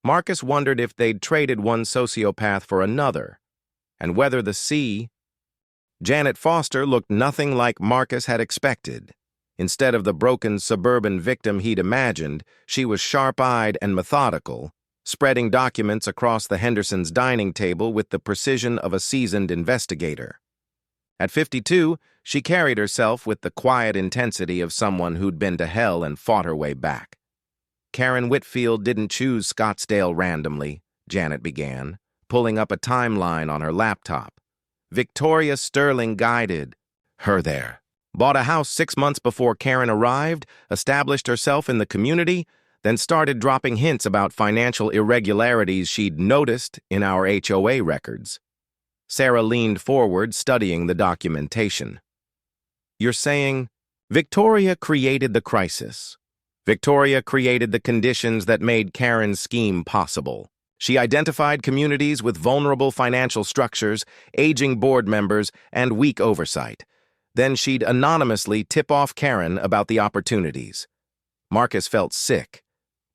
Marcus wondered if they'd traded one sociopath for another, and whether the Janet Foster looked nothing like Marcus had expected. Instead of the broken suburban victim he'd imagined, she was sharp-eyed and methodical, spreading documents across the Hendersons' dining table with the precision of a seasoned investigator. At 52, she carried herself with the quiet intensity of someone who'd been to hell and fought her way back. Karen Whitfield didn't choose Scottsdale randomly, Janet began, pulling up a timeline on her laptop. Victoria Sterling guided her there. Bought a house 6 months before Karen arrived, established herself in the community, then started dropping hints about financial irregularities she'd noticed in our HOA records. Sarah leaned forward, studying the documentation. You're saying Victoria created the crisis. Victoria created the conditions that made Karen's scheme possible. She identified communities with vulnerable financial structures, aging board members, and weak oversight. Then she'd anonymously tip off Karen about the opportunities. Marcus felt sick.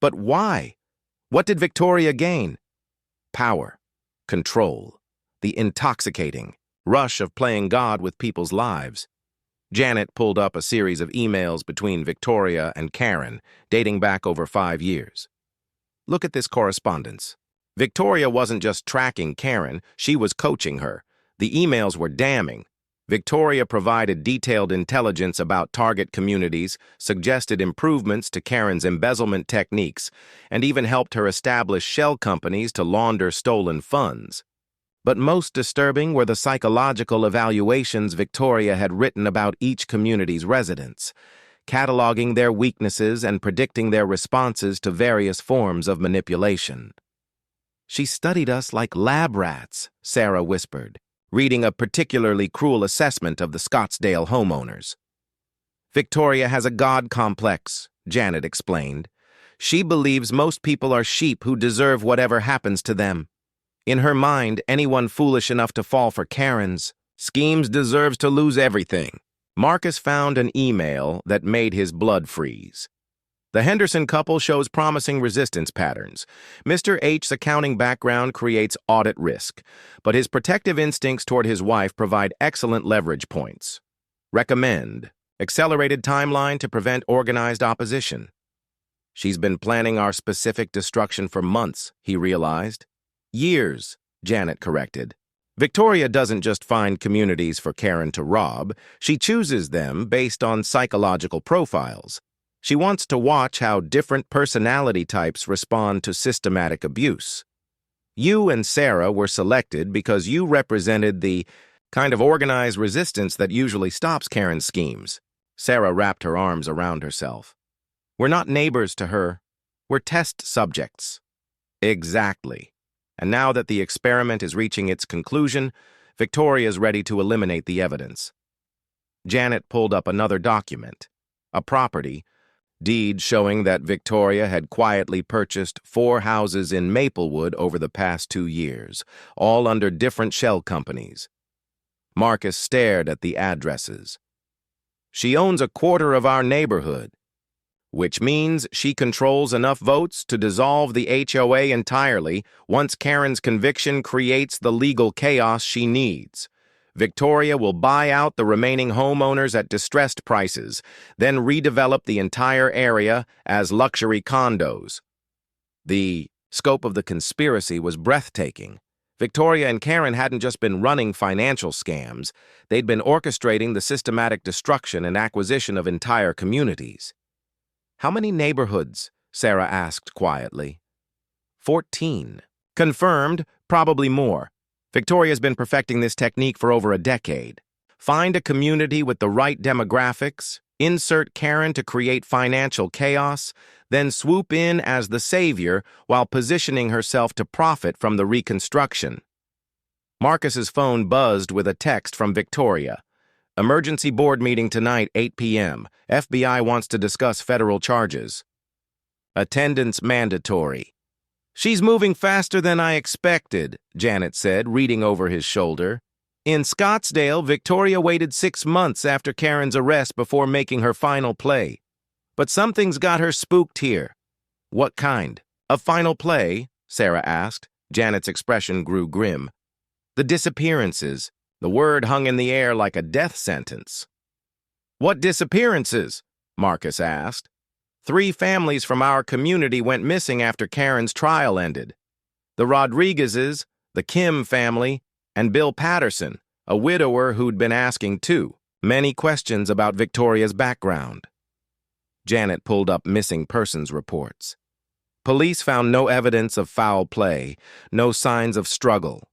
But why? What did Victoria gain? Power, control, the intoxicating rush of playing God with people's lives. Janet pulled up a series of emails between Victoria and Karen, dating back over 5 years. Look at this correspondence. Victoria wasn't just tracking Karen, she was coaching her. The emails were damning. Victoria provided detailed intelligence about target communities, suggested improvements to Karen's embezzlement techniques, and even helped her establish shell companies to launder stolen funds. But most disturbing were the psychological evaluations Victoria had written about each community's residents, cataloging their weaknesses and predicting their responses to various forms of manipulation. She studied us like lab rats, Sarah whispered, reading a particularly cruel assessment of the Scottsdale homeowners. Victoria has a God complex, Janet explained. She believes most people are sheep who deserve whatever happens to them. In her mind, anyone foolish enough to fall for Karen's schemes deserves to lose everything. Marcus found an email that made his blood freeze. The Henderson couple shows promising resistance patterns. Mr. H's accounting background creates audit risk, but his protective instincts toward his wife provide excellent leverage points. Recommend accelerated timeline to prevent organized opposition. She's been planning our specific destruction for months, he realized. Years, Janet corrected. Victoria doesn't just find communities for Karen to rob, she chooses them based on psychological profiles. She wants to watch how different personality types respond to systematic abuse. You and Sarah were selected because you represented the kind of organized resistance that usually stops Karen's schemes. Sarah wrapped her arms around herself. We're not neighbors to her. We're test subjects. Exactly. And now that the experiment is reaching its conclusion, Victoria's ready to eliminate the evidence. Janet pulled up another document, a property deed showing that Victoria had quietly purchased 4 houses in Maplewood over the past 2 years, all under different shell companies. Marcus stared at the addresses. She owns a quarter of our neighborhood, which means she controls enough votes to dissolve the HOA entirely once Karen's conviction creates the legal chaos she needs. Victoria will buy out the remaining homeowners at distressed prices, then redevelop the entire area as luxury condos. The scope of the conspiracy was breathtaking. Victoria and Karen hadn't just been running financial scams, they'd been orchestrating the systematic destruction and acquisition of entire communities. How many neighborhoods? Sarah asked quietly. 14. Confirmed, probably more. Victoria's been perfecting this technique for over a decade. Find a community with the right demographics, insert Karen to create financial chaos, then swoop in as the savior while positioning herself to profit from the reconstruction. Marcus's phone buzzed with a text from Victoria. Emergency board meeting tonight, 8 p.m. FBI wants to discuss federal charges. Attendance mandatory. She's moving faster than I expected, Janet said, reading over his shoulder. In Scottsdale, Victoria waited 6 months after Karen's arrest before making her final play. But something's got her spooked here. What kind? Of final play? Sarah asked. Janet's expression grew grim. The disappearances. The word hung in the air like a death sentence. What disappearances? Marcus asked. 3 families from our community went missing after Karen's trial ended. The Rodriguezes, the Kim family, and Bill Patterson, a widower who'd been asking too many questions about Victoria's background. Janet pulled up missing persons reports. Police found no evidence of foul play, no signs of struggle.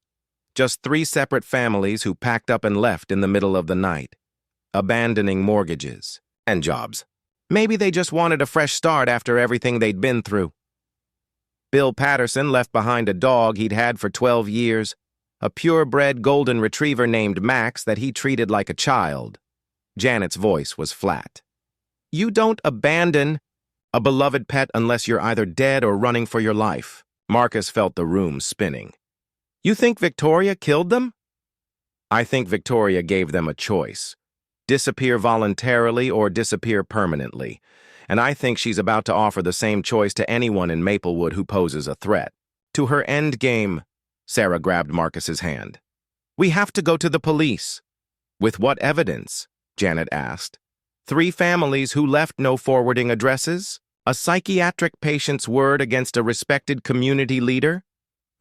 Just 3 separate families who packed up and left in the middle of the night, abandoning mortgages and jobs. Maybe they just wanted a fresh start after everything they'd been through. Bill Patterson left behind a dog he'd had for 12 years, a purebred golden retriever named Max that he treated like a child. Janet's voice was flat. You don't abandon a beloved pet unless you're either dead or running for your life. Marcus felt the room spinning. You think Victoria killed them? I think Victoria gave them a choice. Disappear voluntarily or disappear permanently. And I think she's about to offer the same choice to anyone in Maplewood who poses a threat. To her end game, Sarah grabbed Marcus's hand. We have to go to the police. With what evidence? Janet asked. 3 families who left no forwarding addresses? A psychiatric patient's word against a respected community leader?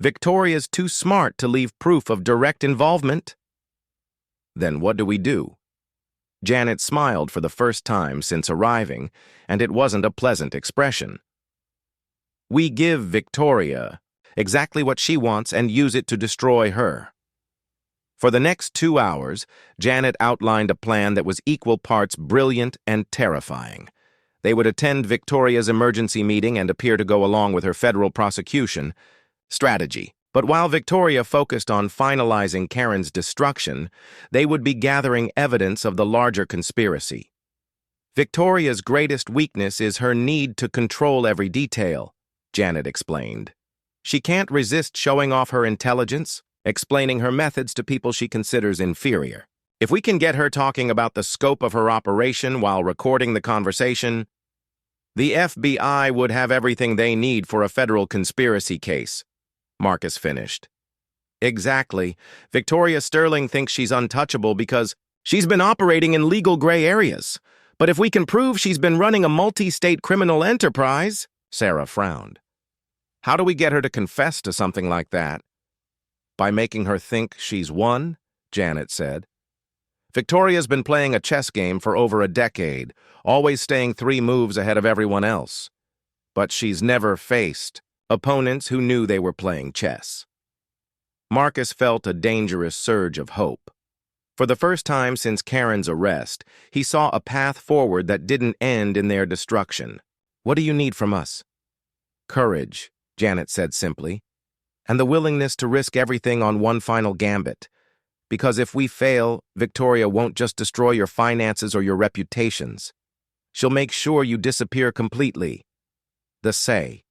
Victoria's too smart to leave proof of direct involvement. Then what do we do? Janet smiled for the first time since arriving, and it wasn't a pleasant expression. We give Victoria exactly what she wants and use it to destroy her. For the next 2 hours, Janet outlined a plan that was equal parts brilliant and terrifying. They would attend Victoria's emergency meeting and appear to go along with her federal prosecution strategy. But while Victoria focused on finalizing Karen's destruction, they would be gathering evidence of the larger conspiracy. Victoria's greatest weakness is her need to control every detail, Janet explained. She can't resist showing off her intelligence, explaining her methods to people she considers inferior. If we can get her talking about the scope of her operation while recording the conversation, the FBI would have everything they need for a federal conspiracy case, Marcus finished. Exactly. Victoria Sterling thinks she's untouchable because she's been operating in legal gray areas. But if we can prove she's been running a multi-state criminal enterprise, Sarah frowned. How do we get her to confess to something like that? By making her think she's won, Janet said. Victoria's been playing a chess game for over a decade, always staying 3 moves ahead of everyone else. But she's never faced opponents who knew they were playing chess. Marcus felt a dangerous surge of hope. For the first time since Karen's arrest, he saw a path forward that didn't end in their destruction. What do you need from us? Courage, Janet said simply, and the willingness to risk everything on one final gambit. Because if we fail, Victoria won't just destroy your finances or your reputations. She'll make sure you disappear completely. The say.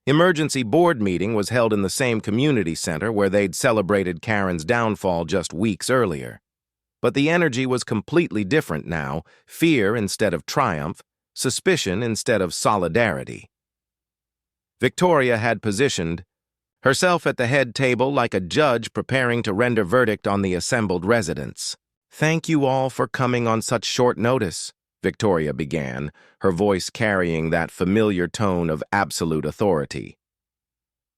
Emergency board meeting was held in the same community center where they'd celebrated Karen's downfall just weeks earlier. But the energy was completely different now, fear instead of triumph, suspicion instead of solidarity. Victoria had positioned herself at the head table like a judge preparing to render verdict on the assembled residents. Thank you all for coming on such short notice, Victoria began, her voice carrying that familiar tone of absolute authority.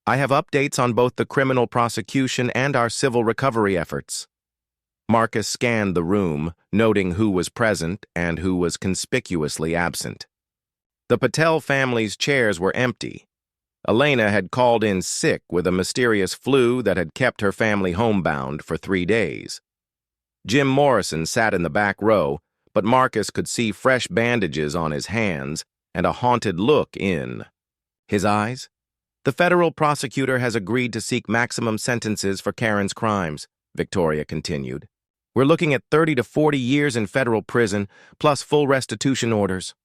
I have updates on both the criminal prosecution and our civil recovery efforts. Marcus scanned the room, noting who was present and who was conspicuously absent. The Patel family's chairs were empty. Elena had called in sick with a mysterious flu that had kept her family homebound for 3 days. Jim Morrison sat in the back row, but Marcus could see fresh bandages on his hands and a haunted look in his eyes. The federal prosecutor has agreed to seek maximum sentences for Karen's crimes, Victoria continued. We're looking at 30 to 40 years in federal prison, plus full restitution orders.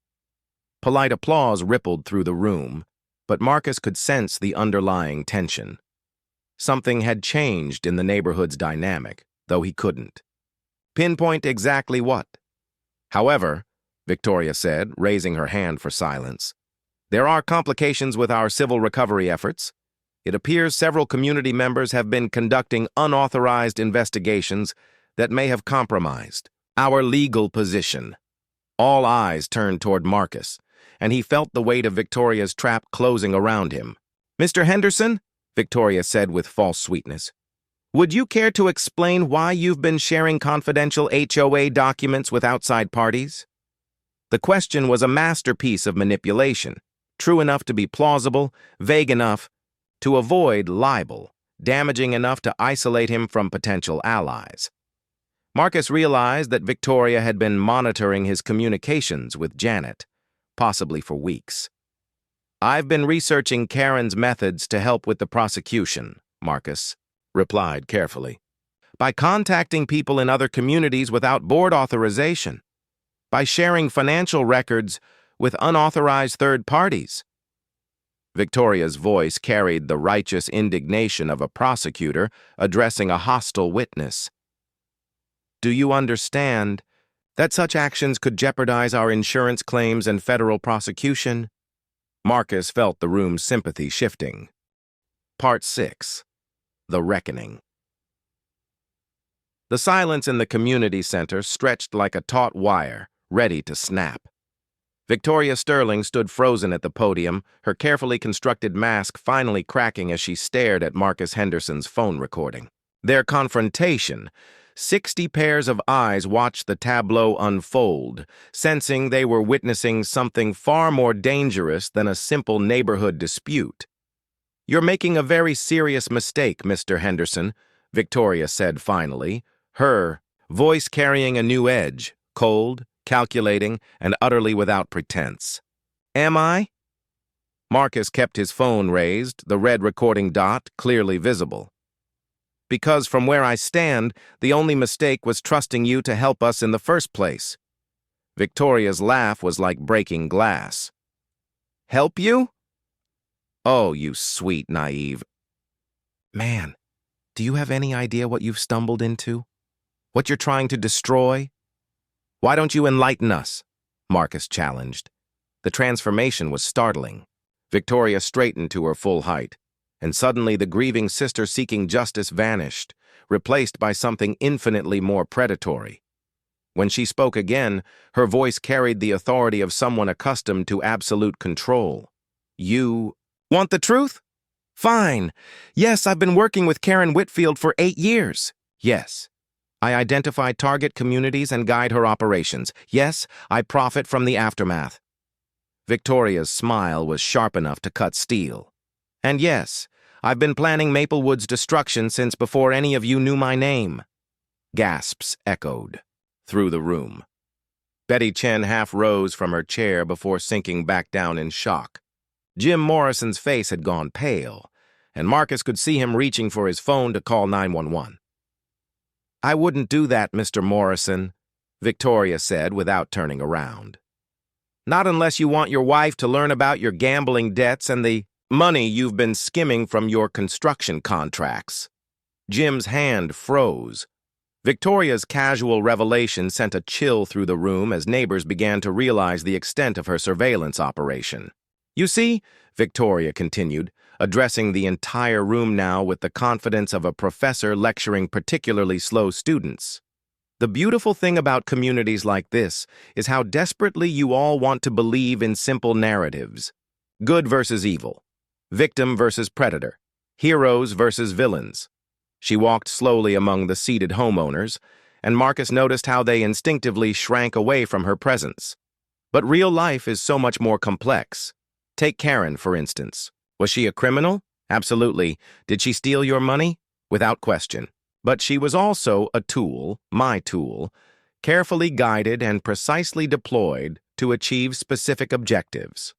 Polite applause rippled through the room, but Marcus could sense the underlying tension. Something had changed in the neighborhood's dynamic, though he couldn't pinpoint exactly what. However, Victoria said, raising her hand for silence, there are complications with our civil recovery efforts. It appears several community members have been conducting unauthorized investigations that may have compromised our legal position. All eyes turned toward Marcus, and he felt the weight of Victoria's trap closing around him. "Mr. Henderson," Victoria said with false sweetness, "would you care to explain why you've been sharing confidential HOA documents with outside parties?" The question was a masterpiece of manipulation, true enough to be plausible, vague enough to avoid libel, damaging enough to isolate him from potential allies. Marcus realized that Victoria had been monitoring his communications with Janet, possibly for weeks. "I've been researching Karen's methods to help with the prosecution," Marcus replied carefully. "By contacting people in other communities without board authorization. By sharing financial records with unauthorized third parties." Victoria's voice carried the righteous indignation of a prosecutor addressing a hostile witness. "Do you understand that such actions could jeopardize our insurance claims and federal prosecution?" Marcus felt the room's sympathy shifting. Part 6. The Reckoning. The silence in the community center stretched like a taut wire, ready to snap. Victoria Sterling stood frozen at the podium, her carefully constructed mask finally cracking as she stared at Marcus Henderson's phone recording. Their confrontation, 60 pairs of eyes watched the tableau unfold, sensing they were witnessing something far more dangerous than a simple neighborhood dispute. "You're making a very serious mistake, Mr. Henderson," Victoria said finally, her voice carrying a new edge, cold, calculating, and utterly without pretense. "Am I?" Marcus kept his phone raised, the red recording dot clearly visible. "Because from where I stand, the only mistake was trusting you to help us in the first place." Victoria's laugh was like breaking glass. "Help you? Oh, you sweet, naive. Man, do you have any idea what you've stumbled into? What you're trying to destroy? Why don't you enlighten us?" Marcus challenged. The transformation was startling. Victoria straightened to her full height, and suddenly the grieving sister seeking justice vanished, replaced by something infinitely more predatory. When she spoke again, her voice carried the authority of someone accustomed to absolute control. "You want the truth? Fine. Yes, I've been working with Karen Whitfield for 8 years. Yes. I identify target communities and guide her operations. Yes, I profit from the aftermath." Victoria's smile was sharp enough to cut steel. "And yes, I've been planning Maplewood's destruction since before any of you knew my name." Gasps echoed through the room. Betty Chen half rose from her chair before sinking back down in shock. Jim Morrison's face had gone pale, and Marcus could see him reaching for his phone to call 911. "I wouldn't do that, Mr. Morrison," Victoria said without turning around. "Not unless you want your wife to learn about your gambling debts and the money you've been skimming from your construction contracts." Jim's hand froze. Victoria's casual revelation sent a chill through the room as neighbors began to realize the extent of her surveillance operation. "You see," Victoria continued, addressing the entire room now with the confidence of a professor lecturing particularly slow students, "the beautiful thing about communities like this is how desperately you all want to believe in simple narratives. Good versus evil. Victim versus predator. Heroes versus villains." She walked slowly among the seated homeowners, and Marcus noticed how they instinctively shrank away from her presence. But real life is so much more complex. Take Karen, for instance. Was she a criminal? Absolutely. Did she steal your money? Without question. But she was also a tool, my tool, carefully guided and precisely deployed to achieve specific objectives.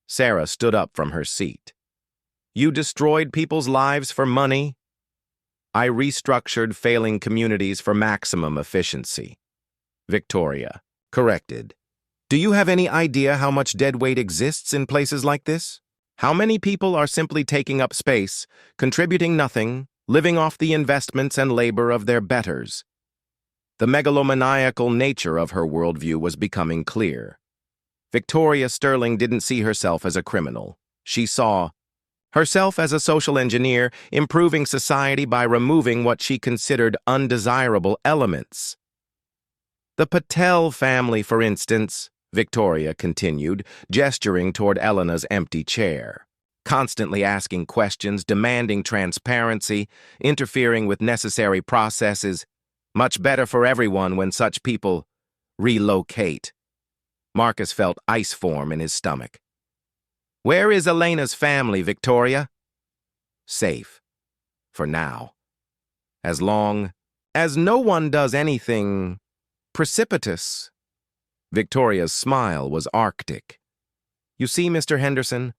Sarah stood up from her seat. "You destroyed people's lives for money?" "I restructured failing communities for maximum efficiency." Victoria corrected. "Do you have any idea how much dead weight exists in places like this? How many people are simply taking up space, contributing nothing, living off the investments and labor of their betters?" The megalomaniacal nature of her worldview was becoming clear. Victoria Sterling didn't see herself as a criminal. She saw herself as a social engineer, improving society by removing what she considered undesirable elements. The Patel family, for instance, Victoria continued, gesturing toward Elena's empty chair. Constantly asking questions, demanding transparency, interfering with necessary processes. Much better for everyone when such people relocate. Marcus felt ice form in his stomach. Where is Elena's family, Victoria? Safe. For now. As long as no one does anything precipitous. Victoria's smile was arctic. You see, Mr. Henderson,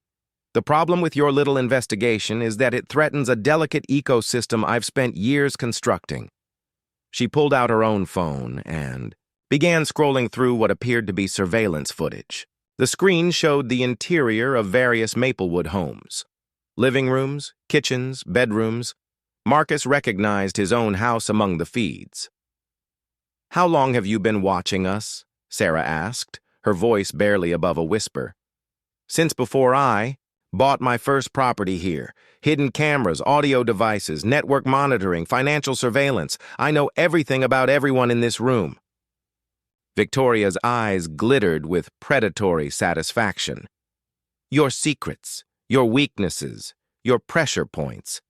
the problem with your little investigation is that it threatens a delicate ecosystem I've spent years constructing. She pulled out her own phone and began scrolling through what appeared to be surveillance footage. The screen showed the interior of various Maplewood homes. Living rooms, kitchens, bedrooms. Marcus recognized his own house among the feeds. How long have you been watching us? Sarah asked, her voice barely above a whisper. Since before I bought my first property here. Hidden cameras, audio devices, network monitoring, financial surveillance. I know everything about everyone in this room. Victoria's eyes glittered with predatory satisfaction. Your secrets, your weaknesses, your pressure points.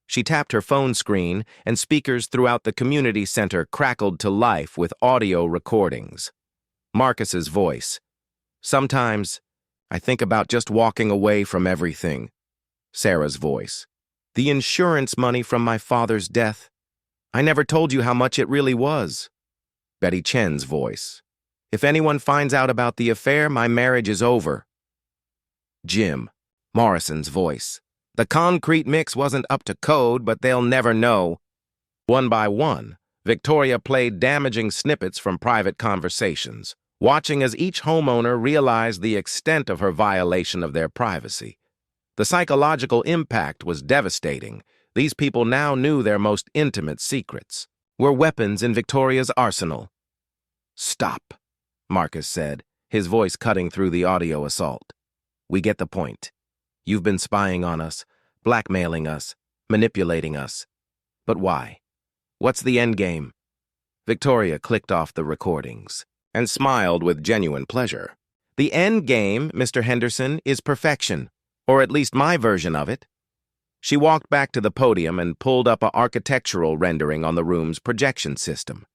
She tapped her phone screen, and speakers throughout the community center crackled to life with audio recordings. Marcus's voice. Sometimes, I think about just walking away from everything. Sarah's voice. The insurance money from my father's death. I never told you how much it really was. Betty Chen's voice. If anyone finds out about the affair, my marriage is over. Jim. Morrison's voice. The concrete mix wasn't up to code, but they'll never know. One by one, Victoria played damaging snippets from private conversations, watching as each homeowner realized the extent of her violation of their privacy. The psychological impact was devastating. These people now knew their most intimate secrets, were weapons in Victoria's arsenal. Stop, Marcus said, his voice cutting through the audio assault. We get the point. You've been spying on us, blackmailing us, manipulating us. But why? What's the end game? Victoria clicked off the recordings and smiled with genuine pleasure. The end game, Mr. Henderson, is perfection, or at least my version of it. She walked back to the podium and pulled up an architectural rendering on the room's projection system.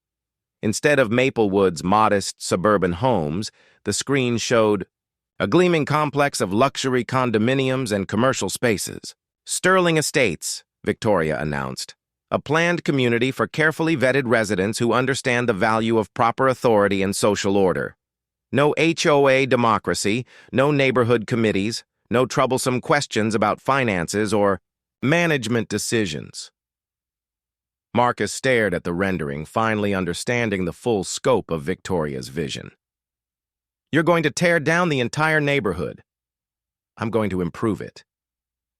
Instead of Maplewood's modest suburban homes, the screen showed a gleaming complex of luxury condominiums and commercial spaces. Sterling Estates, Victoria announced. A planned community for carefully vetted residents who understand the value of proper authority and social order. No HOA democracy, no neighborhood committees, no troublesome questions about finances or management decisions. Marcus stared at the rendering, finally understanding the full scope of Victoria's vision. You're going to tear down the entire neighborhood. I'm going to improve it.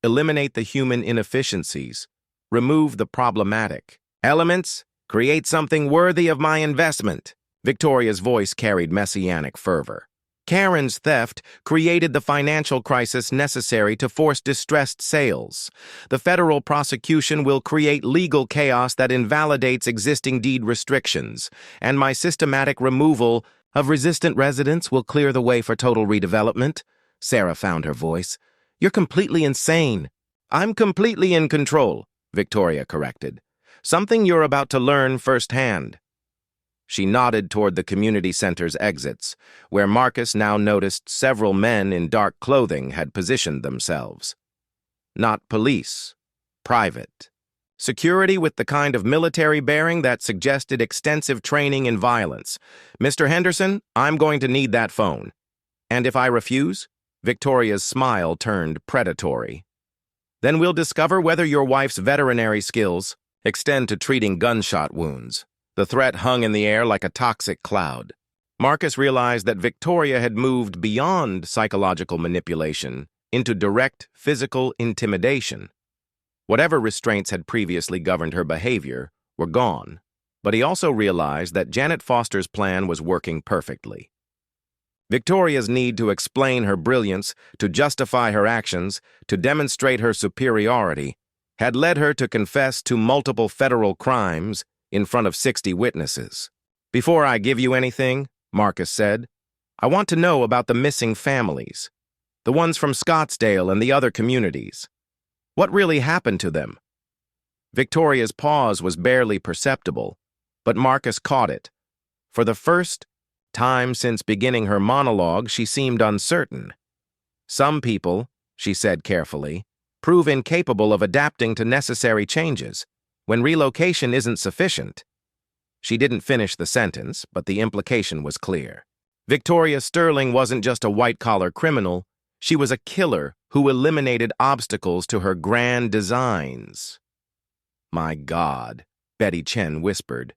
Eliminate the human inefficiencies. Remove the problematic elements. Create something worthy of my investment. Victoria's voice carried messianic fervor. Karen's theft created the financial crisis necessary to force distressed sales. The federal prosecution will create legal chaos that invalidates existing deed restrictions, and my systematic removal of resistant residents will clear the way for total redevelopment. Sarah found her voice. You're completely insane. I'm completely in control, Victoria corrected. Something you're about to learn firsthand. She nodded toward the community center's exits, where Marcus now noticed several men in dark clothing had positioned themselves. Not police. Private. Security with the kind of military bearing that suggested extensive training in violence. Mr. Henderson, I'm going to need that phone. And if I refuse? Victoria's smile turned predatory. Then we'll discover whether your wife's veterinary skills extend to treating gunshot wounds. The threat hung in the air like a toxic cloud. Marcus realized that Victoria had moved beyond psychological manipulation into direct physical intimidation. Whatever restraints had previously governed her behavior were gone, but he also realized that Janet Foster's plan was working perfectly. Victoria's need to explain her brilliance, to justify her actions, to demonstrate her superiority, had led her to confess to multiple federal crimes in front of 60 witnesses. "Before I give you anything," Marcus said, "I want to know about the missing families, the ones from Scottsdale and the other communities. What really happened to them?" Victoria's pause was barely perceptible, but Marcus caught it. For the first time since beginning her monologue, she seemed uncertain. "Some people," she said carefully, "prove incapable of adapting to necessary changes, when relocation isn't sufficient." She didn't finish the sentence, but the implication was clear. Victoria Sterling wasn't just a white-collar criminal, she was a killer who eliminated obstacles to her grand designs. "My God," Betty Chen whispered.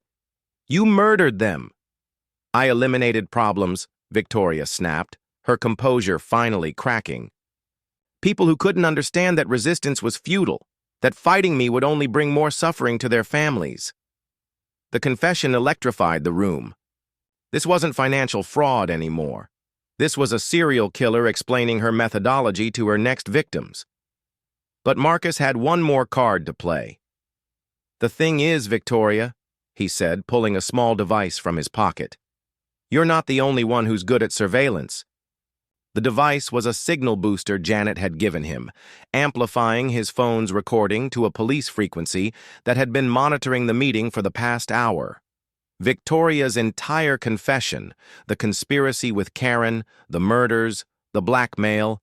"You murdered them." "I eliminated problems," Victoria snapped, her composure finally cracking. "People who couldn't understand that resistance was futile, that fighting me would only bring more suffering to their families." The confession electrified the room. This wasn't financial fraud anymore. This was a serial killer explaining her methodology to her next victims. But Marcus had one more card to play. "The thing is, Victoria," he said, pulling a small device from his pocket, "you're not the only one who's good at surveillance." The device was a signal booster Janet had given him, amplifying his phone's recording to a police frequency that had been monitoring the meeting for the past hour. Victoria's entire confession, the conspiracy with Karen, the murders, the blackmail,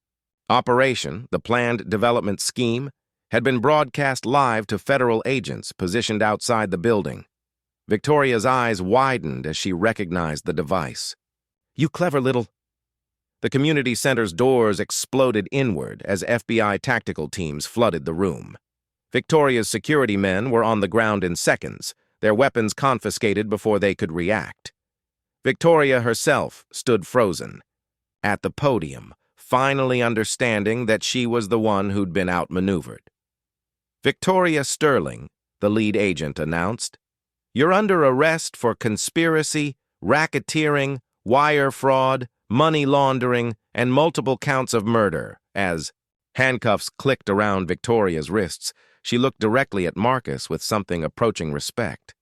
operation, the planned development scheme, had been broadcast live to federal agents positioned outside the building. Victoria's eyes widened as she recognized the device. "You clever little—" The community center's doors exploded inward as FBI tactical teams flooded the room. Victoria's security men were on the ground in seconds, their weapons confiscated before they could react. Victoria herself stood frozen, at the podium, finally understanding that she was the one who'd been outmaneuvered. "Victoria Sterling," the lead agent announced, "you're under arrest for conspiracy, racketeering, wire fraud, money laundering, and multiple counts of murder." As handcuffs clicked around Victoria's wrists, she looked directly at Marcus with something approaching respect.